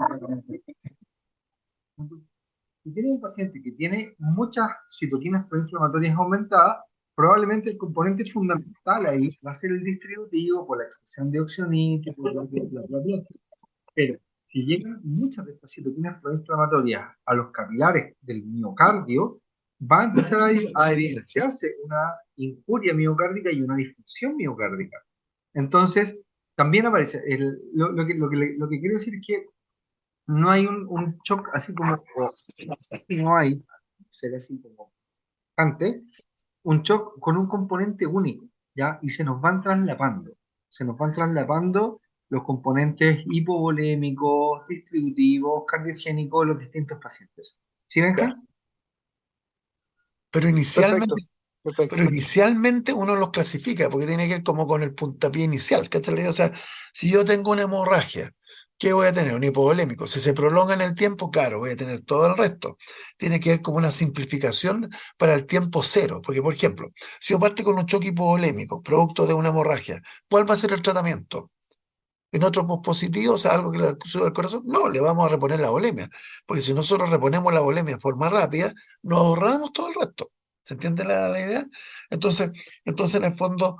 Speaker 2: Si tienes un paciente que tiene muchas citoquinas proinflamatorias aumentadas, probablemente el componente fundamental ahí va a ser el distributivo por la expresión de óxido nítrico, bla, bla, bla, bla, bla. Pero si llegan muchas de estas citoquinas proinflamatorias a los capilares del miocardio, va a empezar a evidenciarse una injuria miocárdica y una disfunción miocárdica. Entonces, también aparece, lo que quiero decir es que no hay un shock así como, no hay, ser así como antes, un shock con un componente único, ¿ya? Y se nos van traslapando los componentes hipovolémicos, distributivos, cardiogénicos de los distintos pacientes. ¿Sí,
Speaker 1: Ya.
Speaker 2: Benja?
Speaker 1: Pero
Speaker 4: Perfecto,
Speaker 1: inicialmente,
Speaker 4: perfecto.
Speaker 1: pero inicialmente uno los clasifica, porque tiene que ver como con el puntapié inicial, ¿cachai? O sea, si yo tengo una hemorragia, ¿qué voy a tener? Un hipovolémico. Si se prolonga en el tiempo, claro, voy a tener todo el resto. Tiene que ver como una simplificación para el tiempo cero. Porque, por ejemplo, si yo parte con un choque hipovolémico, producto de una hemorragia, ¿cuál va a ser el tratamiento? En otro positivo, o sea, algo que le sube al corazón, no, le vamos a reponer la volemia. Porque si nosotros reponemos la volemia en forma rápida, nos ahorramos todo el resto. ¿Se entiende la idea? Entonces, en el fondo,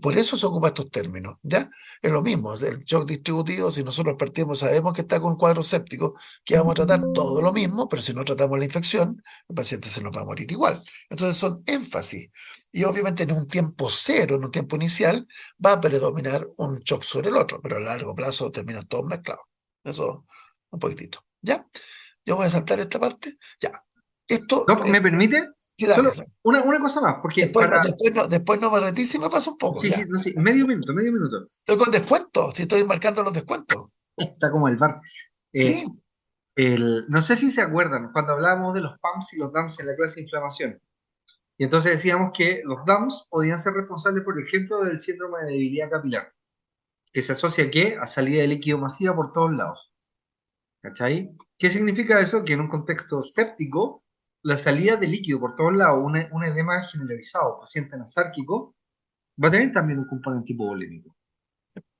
Speaker 1: por eso se ocupa estos términos, ¿ya? Es lo mismo, el shock distributivo, si nosotros partimos, sabemos que está con cuadro séptico, que vamos a tratar todo lo mismo, pero si no tratamos la infección, el paciente se nos va a morir igual. Entonces son énfasis. Y obviamente en un tiempo cero, en un tiempo inicial, va a predominar un shock sobre el otro, pero a largo plazo terminan todos mezclados. Eso, un poquitito. ¿Ya? Yo voy a saltar esta parte. Ya. Esto,
Speaker 2: Doc, ¿me permite?
Speaker 1: sí, dale,
Speaker 2: Solo
Speaker 1: dale.
Speaker 2: una cosa más, porque
Speaker 1: Después no, después no me retí si me pasa un poco,
Speaker 2: sí, sí,
Speaker 1: ya.
Speaker 2: no, sí, medio minuto, medio minuto.
Speaker 1: Estoy con descuento, si estoy marcando los descuentos.
Speaker 2: Está como el bar.
Speaker 1: Sí,
Speaker 2: No sé si se acuerdan, cuando hablábamos de los PAMS y los DAMS en la clase de inflamación. Y entonces decíamos que los DAMS podían ser responsables, por ejemplo, del síndrome de debilidad capilar, que se asocia ¿a qué? A salida de líquido masiva por todos lados. ¿Cachai? ¿Qué significa eso? Que en un contexto séptico, la salida de líquido por todos lados, un edema generalizado, paciente anasárquico, va a tener también un componente hipovolémico.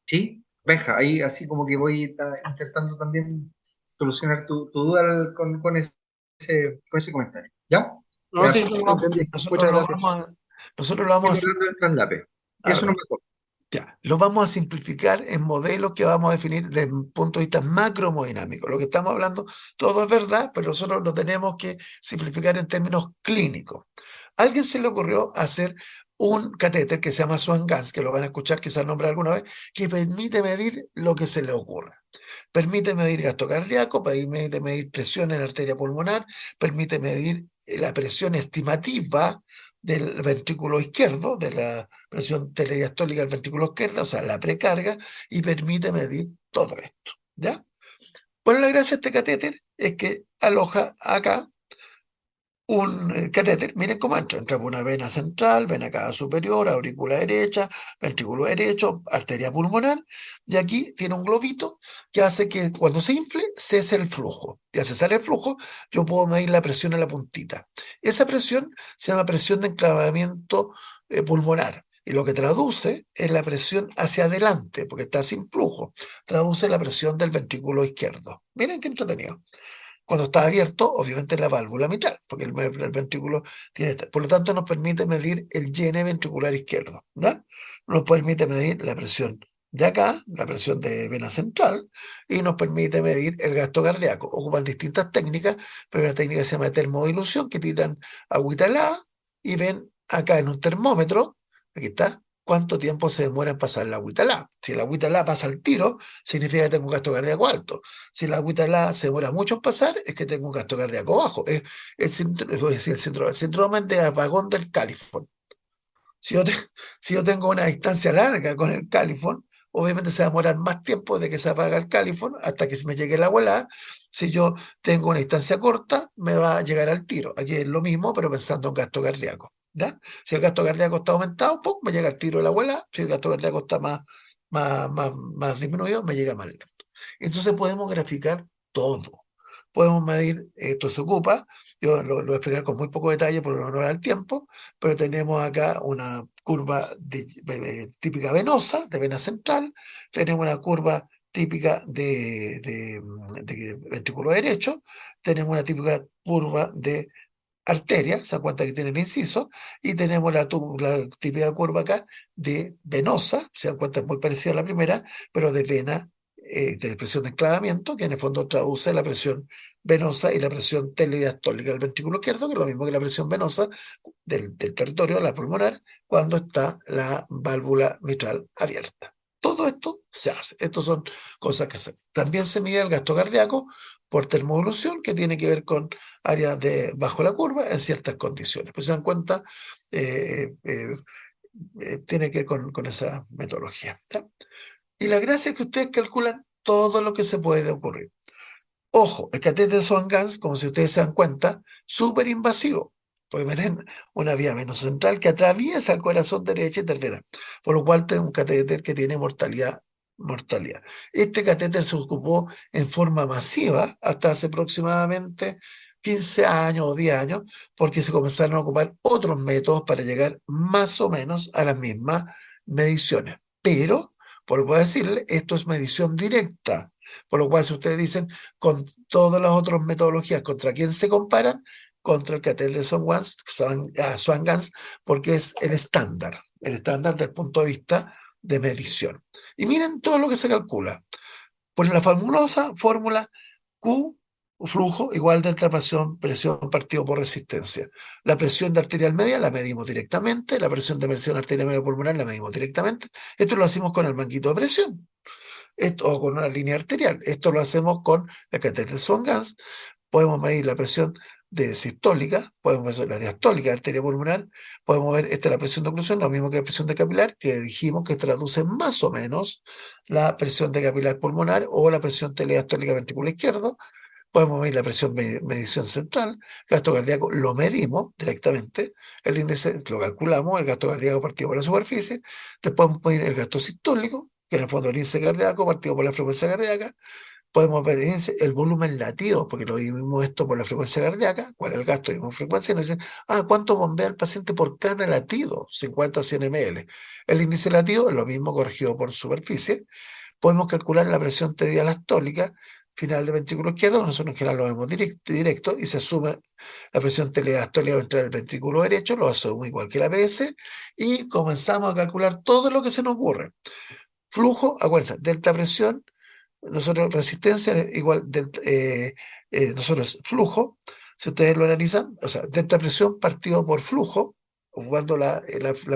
Speaker 2: ¿Sí? Benja, ahí así como que voy intentando también solucionar tu duda con ese comentario. ¿Ya?
Speaker 4: No, sí,
Speaker 1: nosotros
Speaker 2: Gracias.
Speaker 1: lo vamos,
Speaker 4: entendí.
Speaker 1: nosotros
Speaker 4: Muchas
Speaker 1: lo
Speaker 4: gracias.
Speaker 1: vamos a, nosotros lo vamos a
Speaker 2: Estoy
Speaker 1: hacer.
Speaker 2: hablando del traslape.
Speaker 1: A
Speaker 2: Eso no
Speaker 1: ver,
Speaker 2: me toca.
Speaker 1: ya, lo vamos a simplificar en modelos que vamos a definir desde un punto de vista macrohemodinámico. Lo que estamos hablando, todo es verdad, pero nosotros lo tenemos que simplificar en términos clínicos. ¿A alguien se le ocurrió hacer un catéter que se llama Swan-Ganz, que lo van a escuchar quizás nombrar alguna vez, que permite medir lo que se le ocurra. Permite medir gasto cardíaco, permite medir presión en la arteria pulmonar, permite medir la presión estimativa del ventrículo izquierdo, de la presión telediastólica del ventrículo izquierdo, o sea, la precarga, y permite medir todo esto, ¿ya? Bueno, la gracia de este catéter es que aloja acá un catéter, miren cómo entra por una vena central, vena cava superior, aurícula derecha, ventrículo derecho, arteria pulmonar, y aquí tiene un globito que hace que cuando se infle, cese el flujo. Y al cesar el flujo, yo puedo medir la presión en la puntita. Esa presión se llama presión de enclavamiento pulmonar. Y lo que traduce es la presión hacia adelante, porque está sin flujo. Traduce la presión del ventrículo izquierdo. Miren qué entretenido. Cuando está abierto, obviamente es la válvula mitral, porque el ventrículo tiene. Por lo tanto, nos permite medir el llene ventricular izquierdo, ¿ya? Nos permite medir la presión de acá, la presión de vena central, y nos permite medir el gasto cardíaco. Ocupan distintas técnicas, pero una técnica se llama termodilución, que tiran agüita helada y ven acá en un termómetro, aquí está, cuánto tiempo se demora en pasar la agüita helada. Si la agüita helada pasa al tiro, significa que tengo un gasto cardíaco alto. Si la agüita helada se demora mucho en pasar, es que tengo un gasto cardíaco bajo. Es el síndrome de apagón del califón. Si yo, si yo tengo una distancia larga con el califón, obviamente se va a demorar más tiempo de que se apaga el califón hasta que se me llegue la volada. Si yo tengo una distancia corta, me va a llegar al tiro. Aquí es lo mismo, pero pensando en gasto cardíaco, ¿ya? Si el gasto cardíaco está aumentado, ¡pum!, me llega al tiro de la volada. Si el gasto cardíaco está más disminuido, me llega más lento. Entonces podemos graficar todo. Podemos medir, esto se ocupa, yo lo voy a explicar con muy poco detalle por honor al tiempo, pero tenemos acá una curva típica venosa, de vena central, tenemos una curva típica de ventrículo derecho, tenemos una típica curva de arteria, se dan cuenta que tienen inciso, y tenemos la típica curva acá de venosa, se dan cuenta es muy parecida a la primera, pero de vena, de presión de enclavamiento, que en el fondo traduce la presión venosa y la presión telediastólica del ventrículo izquierdo, que es lo mismo que la presión venosa del territorio, la pulmonar, cuando está la válvula mitral abierta. Todo esto se hace. Estas son cosas que se hacen. También se mide el gasto cardíaco por termoevolución, que tiene que ver con áreas de bajo la curva en ciertas condiciones. Pues se dan cuenta, eh, eh, tiene que ver con esa metodología, ¿ya? Y la gracia es que ustedes calculan todo lo que se puede ocurrir. Ojo, el catéter de Swan-Ganz, como si ustedes se dan cuenta, súper invasivo, porque meten una vía venosa central que atraviesa el corazón derecha y ternera, por lo cual tengo un catéter que tiene mortalidad. Este catéter se ocupó en forma masiva hasta hace aproximadamente 15 años o 10 años, porque se comenzaron a ocupar otros métodos para llegar más o menos a las mismas mediciones. Pero, por lo que puedo decirle, esto es medición directa. Por lo cual, si ustedes dicen con todas las otras metodologías, ¿contra quién se comparan? Contra el catéter de Swan-Ganz, porque es el estándar del punto de vista de medición. Y miren todo lo que se calcula. Por la fabulosa fórmula Q, flujo igual de presión partido por resistencia. La presión de arterial media la medimos directamente, la presión arterial media pulmonar la medimos directamente. Esto lo hacemos con el banquito de presión. Esto, o con una línea arterial. Esto lo hacemos con el catéter Swan-Ganz. Podemos medir la presión de sistólica, podemos medir la diastólica de arteria pulmonar, podemos ver, esta es la presión de oclusión, lo mismo que la presión de capilar, que dijimos que traduce más o menos la presión de capilar pulmonar o la presión telediastólica ventrículo izquierdo. Podemos medir la presión medición central, gasto cardíaco lo medimos directamente, el índice lo calculamos, el gasto cardíaco partido por la superficie, después podemos medir el gasto sistólico, que en el fondo el índice cardíaco partido por la frecuencia cardíaca. Podemos ver el volumen latido, porque lo dividimos esto por la frecuencia cardíaca, cuál es el gasto de frecuencia, y nos dicen, ¿cuánto bombea el paciente por cada latido? 50 100 ml. El índice latido es lo mismo corregido por superficie. Podemos calcular la presión telediastólica final del ventrículo izquierdo, nosotros en general lo vemos directo, y se asume la presión telediastólica ventral del ventrículo derecho, lo asumo igual que la PS, y comenzamos a calcular todo lo que se nos ocurre. Flujo, acuérdense, delta presión, nosotros resistencia igual, nosotros flujo, si ustedes lo analizan, o sea, delta presión partido por flujo, jugando la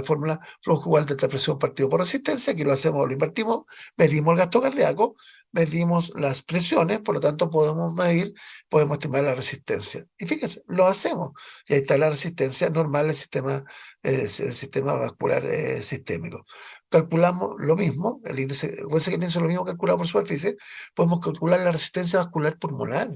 Speaker 1: fórmula flujo igual delta presión partido por resistencia. Aquí lo hacemos, lo invertimos, medimos el gasto cardíaco, medimos las presiones, por lo tanto podemos estimar la resistencia. Y fíjense, lo hacemos. Y ahí está la resistencia normal del sistema vascular sistémico. Calculamos lo mismo, el índice es lo mismo calculado por superficie, podemos calcular la resistencia vascular pulmonar.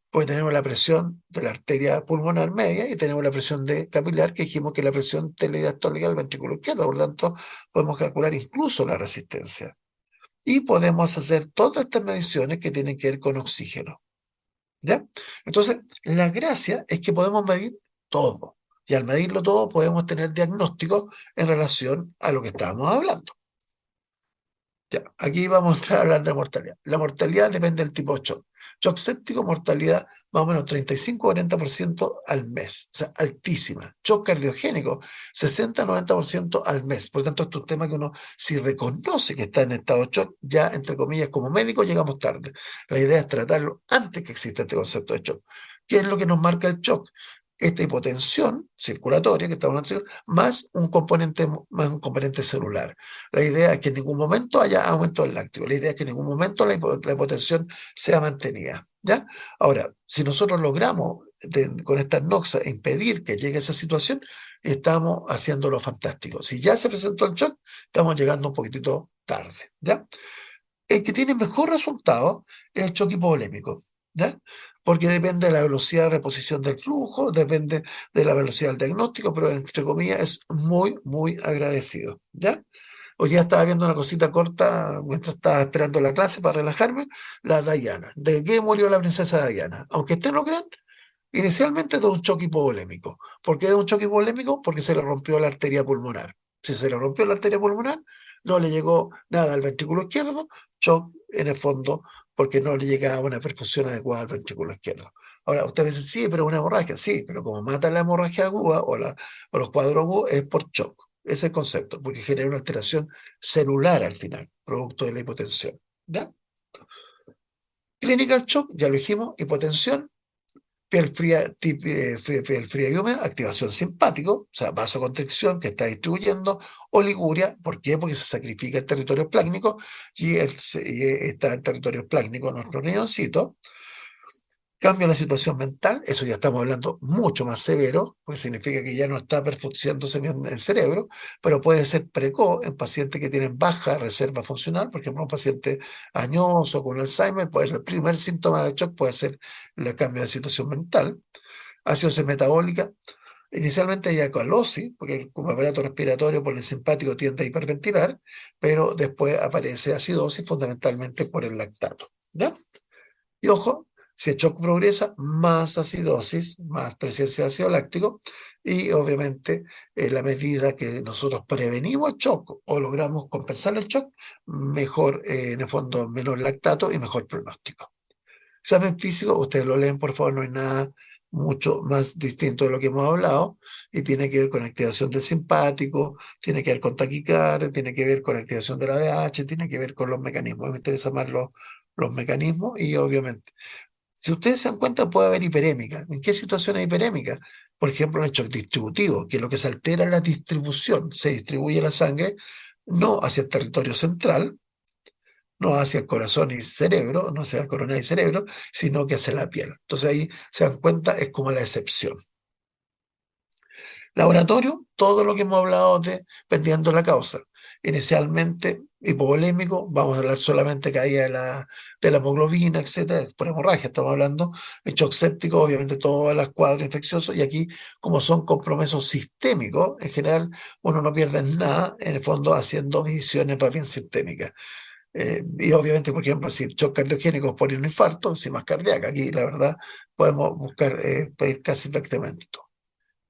Speaker 1: Pues tenemos la presión de la arteria pulmonar media y tenemos la presión capilar, que dijimos que es la presión telediastólica del ventrículo izquierdo. Por lo tanto, podemos calcular incluso la resistencia. Y podemos hacer todas estas mediciones que tienen que ver con oxígeno. ¿Ya? Entonces, la gracia es que podemos medir todo. Y al medirlo todo, podemos tener diagnósticos en relación a lo que estábamos hablando. Ya, aquí vamos a entrar a hablar de mortalidad. La mortalidad depende del tipo de shock. Shock séptico, mortalidad más o menos 35-40% al mes, o sea, altísima. Shock cardiogénico, 60-90% al mes. Por lo tanto, esto es un tema que uno, si reconoce que está en estado de shock, ya, entre comillas, como médico, llegamos tarde. La idea es tratarlo antes que exista este concepto de shock. ¿Qué es lo que nos marca el shock? Esta hipotensión circulatoria que estamos haciendo, más un componente celular. La idea es que en ningún momento haya aumento del láctico. La idea es que en ningún momento la hipotensión sea mantenida. ¿Ya? Ahora, si nosotros logramos con estas noxas impedir que llegue a esa situación, estamos haciéndolo fantástico. Si ya se presentó el shock, estamos llegando un poquitito tarde. ¿Ya? El que tiene mejor resultado es el shock hipovolémico. ¿Ya? Porque depende de la velocidad de reposición del flujo, depende de la velocidad del diagnóstico, pero entre comillas es muy, muy agradecido. ¿Ya? Hoy día estaba viendo una cosita corta mientras estaba esperando la clase para relajarme, la Diana. ¿De qué murió la princesa Diana? Aunque ustedes no crean, inicialmente de un choque hipovolémico. ¿Por qué de un choque hipovolémico? Porque se le rompió la arteria pulmonar. Si se le rompió la arteria pulmonar, no le llegó nada al ventrículo izquierdo, shock en el fondo, porque no le llegaba una perfusión adecuada al ventrículo izquierdo. Ahora, ustedes dicen, sí, pero una hemorragia, sí, pero como mata la hemorragia aguda o los cuadros agudos es por shock. Ese es el concepto, porque genera una alteración celular al final, producto de la hipotensión. ¿Ya? Clinical shock, ya lo dijimos, hipotensión, piel fría y húmeda, activación simpático, o sea, vasoconstricción que está distribuyendo, oliguria, ¿por qué? Porque se sacrifica el territorio esplácnico y está en territorio esplácnico nuestro riñoncito. Cambio en la situación mental, eso ya estamos hablando mucho más severo, pues significa que ya no está perfusionándose bien el cerebro, pero puede ser precoz en pacientes que tienen baja reserva funcional, por ejemplo, un paciente añoso con Alzheimer, pues el primer síntoma de shock puede ser el cambio de situación mental. Acidosis metabólica, inicialmente hay alcalosis, porque como aparato respiratorio por el simpático tiende a hiperventilar, pero después aparece acidosis fundamentalmente por el lactato. ¿Ya? Y ojo, si el shock progresa, más acidosis, más presencia de ácido láctico, y obviamente en la medida que nosotros prevenimos el shock o logramos compensar el shock, mejor, en el fondo, menor lactato y mejor pronóstico. Examen físico, ustedes lo leen, por favor, no hay nada mucho más distinto de lo que hemos hablado, y tiene que ver con activación del simpático, tiene que ver con taquicardia, tiene que ver con activación de la ADH, tiene que ver con los mecanismos. Me interesan más los mecanismos y obviamente si ustedes se dan cuenta, puede haber hiperémica. ¿En qué situación hay hiperémica? Por ejemplo, en el shock distributivo, que lo que se altera es la distribución. Se distribuye la sangre no hacia el territorio central, no hacia el corazón y cerebro, no hacia la corona y cerebro, sino que hacia la piel. Entonces ahí se dan cuenta, es como la excepción. Laboratorio, todo lo que hemos hablado dependiendo de la causa. Inicialmente, hipovolémico, vamos a hablar solamente caída de la hemoglobina, etcétera, por hemorragia estamos hablando. El shock séptico, obviamente, todos los cuadros infecciosos, y aquí, como son compromisos sistémicos, en general, uno no pierde nada, en el fondo, haciendo mediciones más bien sistémicas. Y obviamente, por ejemplo, si el shock cardiogénico es por un infarto, encima es cardíaca, aquí, la verdad, podemos buscar, pedir casi prácticamente todo.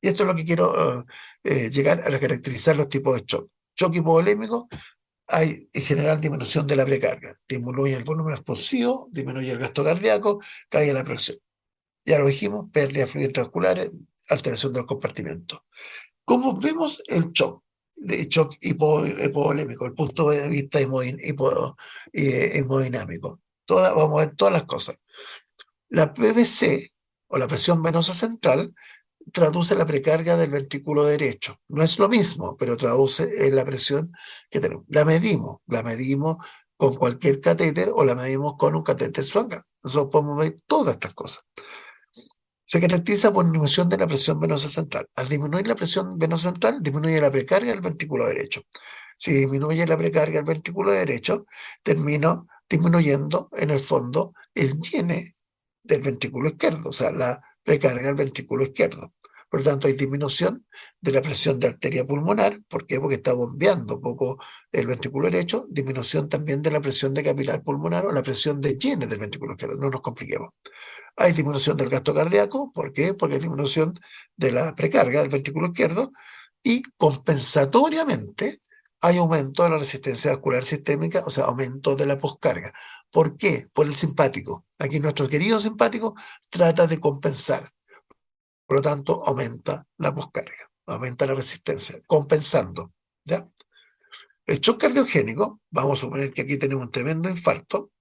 Speaker 1: Y esto es lo que quiero llegar a caracterizar los tipos de shock. Shock hipovolémico, hay en general disminución de la precarga, disminuye el volumen expansivo, disminuye el gasto cardíaco, cae la presión. Ya lo dijimos, pérdida de fluidos intramusculares, alteración del compartimento. ¿Cómo vemos el shock? De shock hipovolémico, el punto de vista hemodinámico. Vamos a ver todas las cosas. La PVC, o la presión venosa central, traduce la precarga del ventrículo derecho. No es lo mismo, pero traduce la presión que tenemos. La medimos con cualquier catéter o la medimos con un catéter Swanger. Nosotros podemos ver todas estas cosas. Se caracteriza por disminución de la presión venosa central. Al disminuir la presión venosa central, disminuye la precarga del ventrículo derecho. Si disminuye la precarga del ventrículo derecho, termino disminuyendo, en el fondo, el llene del ventrículo izquierdo, o sea, la precarga del ventrículo izquierdo. Por lo tanto, hay disminución de la presión de arteria pulmonar. ¿Por qué? Porque está bombeando un poco el ventrículo derecho. Disminución también de la presión de capilar pulmonar o la presión de llene del ventrículo izquierdo. No nos compliquemos. Hay disminución del gasto cardíaco. ¿Por qué? Porque hay disminución de la precarga del ventrículo izquierdo y compensatoriamente hay aumento de la resistencia vascular sistémica, o sea, aumento de la poscarga. ¿Por qué? Por el simpático. Aquí nuestro querido simpático trata de compensar. Por lo tanto, aumenta la poscarga, aumenta la resistencia, compensando. ¿Ya? El shock cardiogénico, vamos a suponer que aquí tenemos un tremendo infarto,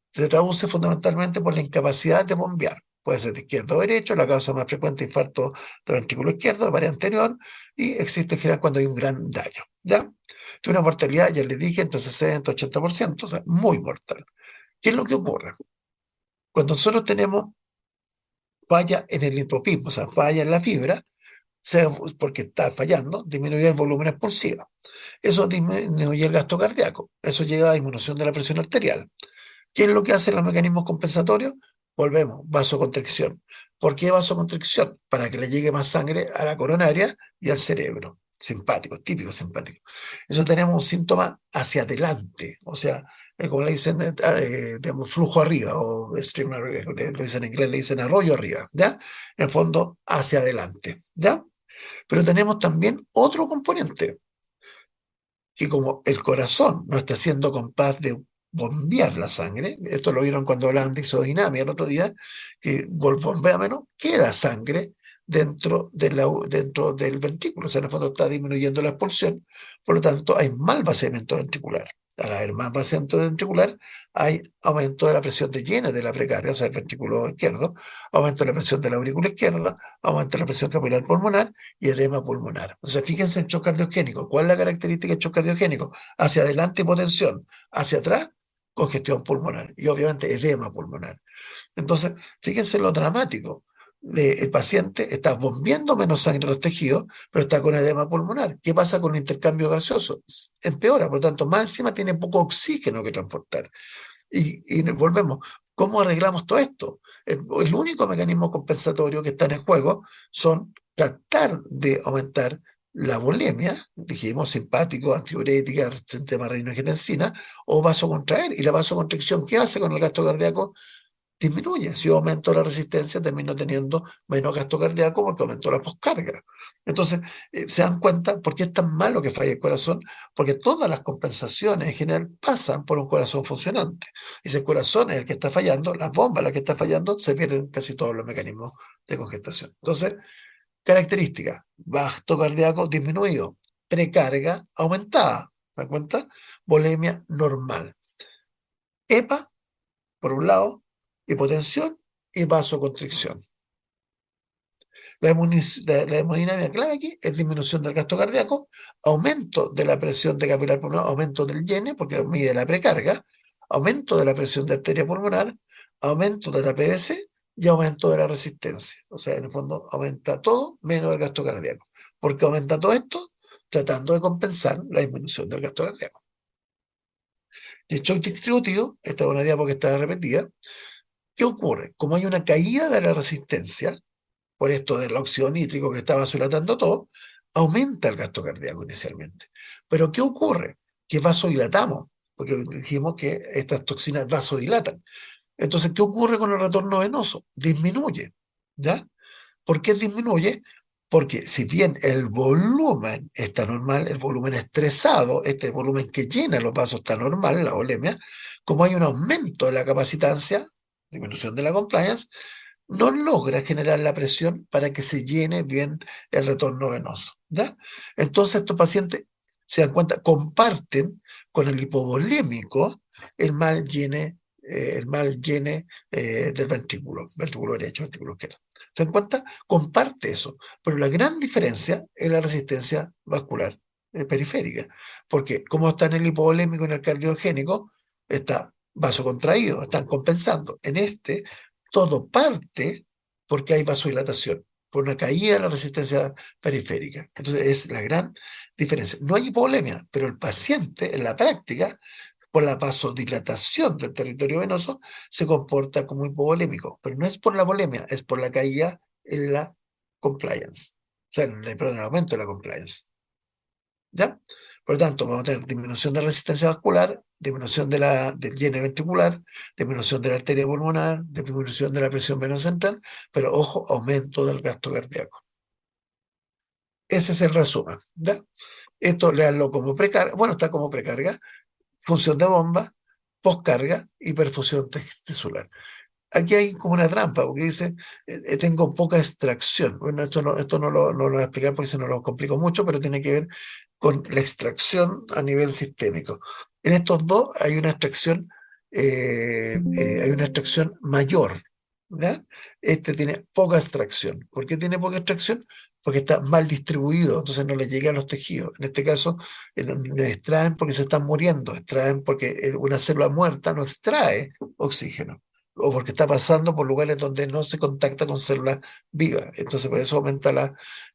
Speaker 1: se traduce fundamentalmente por la incapacidad de bombear. Puede ser de izquierdo o derecho, la causa más frecuente de infarto del ventrículo izquierdo, de pared anterior, y existe en general cuando hay un gran daño. ¿Ya? Tiene una mortalidad, ya les dije, entre 60 y 80%, o sea, muy mortal. ¿Qué es lo que ocurre? Cuando nosotros tenemos falla en el intropismo, o sea, falla en la fibra, sea porque está fallando, disminuye el volumen expulsivo. Eso disminuye el gasto cardíaco. Eso lleva a disminución de la presión arterial. ¿Qué es lo que hacen los mecanismos compensatorios? Volvemos, vasoconstricción. ¿Por qué vasoconstricción? Para que le llegue más sangre a la coronaria y al cerebro. Simpático, típico simpático. Eso tenemos un síntoma hacia adelante, o sea, como le dicen, digamos, flujo arriba, o stream arriba, lo dicen en inglés, le dicen arroyo arriba, ¿ya? En el fondo, hacia adelante, ¿ya? Pero tenemos también otro componente, que como el corazón no está siendo capaz de bombear la sangre, esto lo vieron cuando hablaban de isodinamia el otro día, que bombea menos, queda sangre dentro del ventrículo, o sea, en el fondo está disminuyendo la expulsión, por lo tanto hay mal vaciamiento ventricular. Al haber más vaciamiento ventricular, hay aumento de la presión de llena de la precardia, o sea, el ventrículo izquierdo, aumento de la presión de la aurícula izquierda, aumento de la presión capilar pulmonar y edema pulmonar. O sea, fíjense en shock cardiogénico. ¿Cuál es la característica del shock cardiogénico? Hacia adelante, hipotensión. Hacia atrás, congestión pulmonar. Y obviamente edema pulmonar. Entonces, fíjense lo dramático. El paciente está bombeando menos sangre a los tejidos, pero está con edema pulmonar. ¿Qué pasa con el intercambio gaseoso? Empeora, por lo tanto, más encima tiene poco oxígeno que transportar. Y volvemos, ¿cómo arreglamos todo esto? El único mecanismo compensatorio que está en el juego son tratar de aumentar la volemia, dijimos simpático, antiurética, sistema renina-angiotensina, o vasocontraer. Y la vasoconstricción, ¿qué hace con el gasto cardíaco? Disminuye. Si yo aumento la resistencia, termino teniendo menos gasto cardíaco porque aumentó la poscarga. Entonces, se dan cuenta por qué es tan malo que falle el corazón, porque todas las compensaciones en general pasan por un corazón funcionante. Y si el corazón es el que está fallando, las bombas las que está fallando, se pierden casi todos los mecanismos de congestación. Entonces, características: gasto cardíaco disminuido, precarga aumentada, ¿se dan cuenta? Volemia normal. EPA, por un lado, hipotensión y vasoconstricción. La hemodinamia clave aquí es disminución del gasto cardíaco, aumento de la presión de capilar pulmonar, aumento del llene, porque mide la precarga, aumento de la presión de arteria pulmonar, aumento de la PVC y aumento de la resistencia. O sea, en el fondo aumenta todo menos el gasto cardíaco. ¿Por qué aumenta todo esto? Tratando de compensar la disminución del gasto cardíaco. Y el shock distributivo, esta es una diapo que está repetida. ¿Qué ocurre? Como hay una caída de la resistencia, por esto del óxido nítrico que está vasodilatando todo, aumenta el gasto cardíaco inicialmente. Pero ¿qué ocurre? Que vasodilatamos, porque dijimos que estas toxinas vasodilatan. Entonces, ¿qué ocurre con el retorno venoso? Disminuye, ¿ya? ¿Por qué disminuye? Porque si bien el volumen está normal, el volumen estresado, este volumen que llena los vasos está normal, la volemia, como hay un aumento de la capacitancia, disminución de la compliance, no logra generar la presión para que se llene bien el retorno venoso, ¿ya? Entonces estos pacientes, se dan cuenta, comparten con el hipovolémico el mal llene del ventrículo derecho, ventrículo izquierdo. ¿Se dan cuenta? Comparte eso. Pero la gran diferencia es la resistencia vascular periférica. Porque como está en el hipovolémico y en el cardiogénico, está vasocontraído, están compensando. En este, todo parte porque hay vasodilatación, por una caída de la resistencia periférica. Entonces, es la gran diferencia. No hay hipovolemia, pero el paciente, en la práctica, por la vasodilatación del territorio venoso, se comporta como hipovolémico, pero no es por la volemia, es por la caída en la compliance, o sea, perdón, el aumento de la compliance. ¿Ya? Por lo tanto, vamos a tener disminución de la resistencia vascular, disminución del llene ventricular, disminución de la arteria pulmonar, disminución de la presión venosa central, pero ojo, aumento del gasto cardíaco. Ese es el resumen. ¿Ya? Esto leanlo como precarga, bueno, está como precarga, función de bomba, postcarga y perfusión tisular. Aquí hay como una trampa, porque dice, tengo poca extracción. Bueno, esto no lo voy a explicar porque se nos lo complico mucho, pero tiene que ver con la extracción a nivel sistémico. En estos dos hay una extracción mayor, ¿ya? Este tiene poca extracción. ¿Por qué tiene poca extracción? Porque está mal distribuido, entonces no le llega a los tejidos. En este caso, no extraen porque se están muriendo, extraen porque una célula muerta no extrae oxígeno o porque está pasando por lugares donde no se contacta con células vivas. Entonces, por eso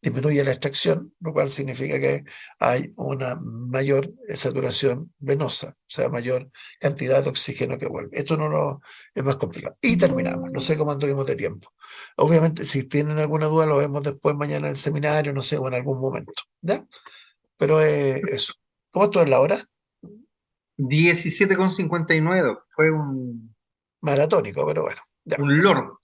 Speaker 1: disminuye la extracción, lo cual significa que hay una mayor saturación venosa, o sea, mayor cantidad de oxígeno que vuelve. Esto es más complicado. Y terminamos. No sé cómo anduvimos de tiempo. Obviamente, si tienen alguna duda, lo vemos después mañana en el seminario, no sé, o en algún momento. ¿Ya? Pero eso. ¿Cómo esto es la hora?
Speaker 2: 17:59. Fue
Speaker 1: Maratónico, pero bueno. Ya,
Speaker 2: un loro.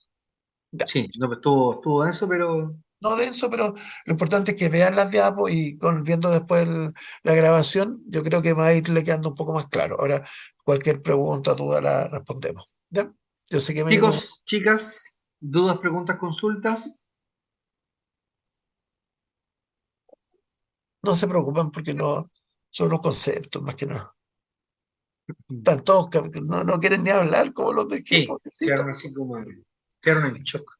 Speaker 1: ya.
Speaker 2: Sí, no, pues estuvo denso, pero
Speaker 1: No denso, pero lo importante es que vean las diapos y viendo después la grabación, yo creo que va a irle quedando un poco más claro. Ahora, cualquier pregunta, duda, la respondemos. ¿Ya? Yo sé que me digo,
Speaker 2: chicos, chicas, dudas, preguntas, consultas.
Speaker 1: no se preocupen porque no son los conceptos más que nada. Están todos, no quieren ni hablar como los de qué,
Speaker 2: Sí,
Speaker 1: pobrecitos.
Speaker 2: quedaron así como, quedaron en shock.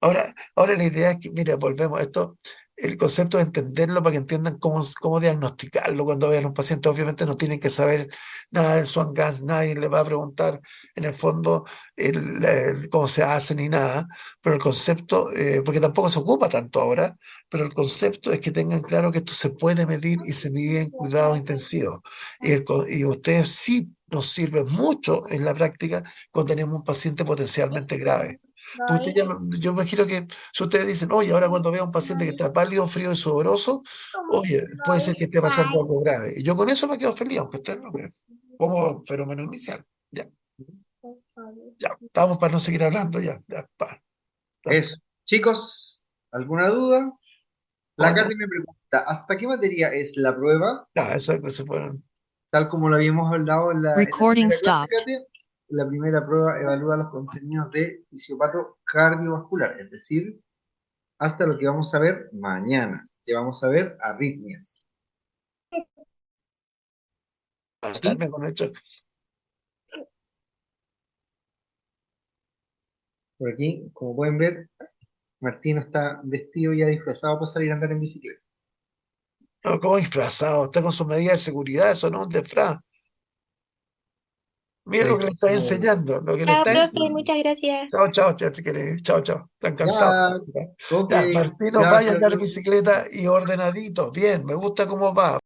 Speaker 1: Ahora la idea es que, mira, volvemos a esto, el concepto de entenderlo para que entiendan cómo diagnosticarlo cuando vean a un paciente. Obviamente no tienen que saber nada del Swan Gas, nadie le va a preguntar en el fondo cómo se hace ni nada, pero el concepto, porque tampoco se ocupa tanto ahora, pero el concepto es que tengan claro que esto se puede medir y se mide en cuidados intensivos. Y ustedes sí nos sirven mucho en la práctica cuando tenemos un paciente potencialmente grave. Pues yo imagino que si ustedes dicen, oye, ahora cuando vea a un paciente que está pálido, frío y sudoroso, oye, puede ser que esté pasando algo grave. Y yo con eso me quedo feliz, aunque ustedes no crean. Como fenómeno inicial. Ya, ya. Estamos para no seguir hablando, ya. Dale.
Speaker 2: Eso. Chicos, ¿alguna duda?
Speaker 1: Oh,
Speaker 2: La
Speaker 1: no,
Speaker 2: Katy me pregunta, ¿hasta qué materia es la prueba?
Speaker 1: ya, eso se fueron.
Speaker 2: Tal como lo habíamos hablado en la
Speaker 5: Recording
Speaker 2: primera clase,
Speaker 5: stopped.
Speaker 2: Katy, la primera prueba evalúa los contenidos de fisiopato cardiovascular, es decir, hasta lo que vamos a ver mañana, que vamos a ver arritmias. ¿Sí?
Speaker 1: Matarme con el choque.
Speaker 2: Por aquí, como pueden ver, Martino está vestido ya disfrazado para salir a andar en bicicleta.
Speaker 1: No, como disfrazado, está con sus medidas de seguridad, eso no es un disfraz. Mira
Speaker 2: Está
Speaker 1: lo que le está
Speaker 2: disfrazado.
Speaker 1: enseñando, lo que le
Speaker 3: Chao,
Speaker 1: está
Speaker 3: profe,
Speaker 1: enseñando.
Speaker 3: muchas gracias.
Speaker 1: Chao, chao, ya te querés. Chao, chao. Están cansados.
Speaker 2: Ya, ok,
Speaker 1: Ya, Martino, vaya a
Speaker 2: gracias.
Speaker 1: andar en bicicleta y ordenadito. Bien, me gusta cómo va.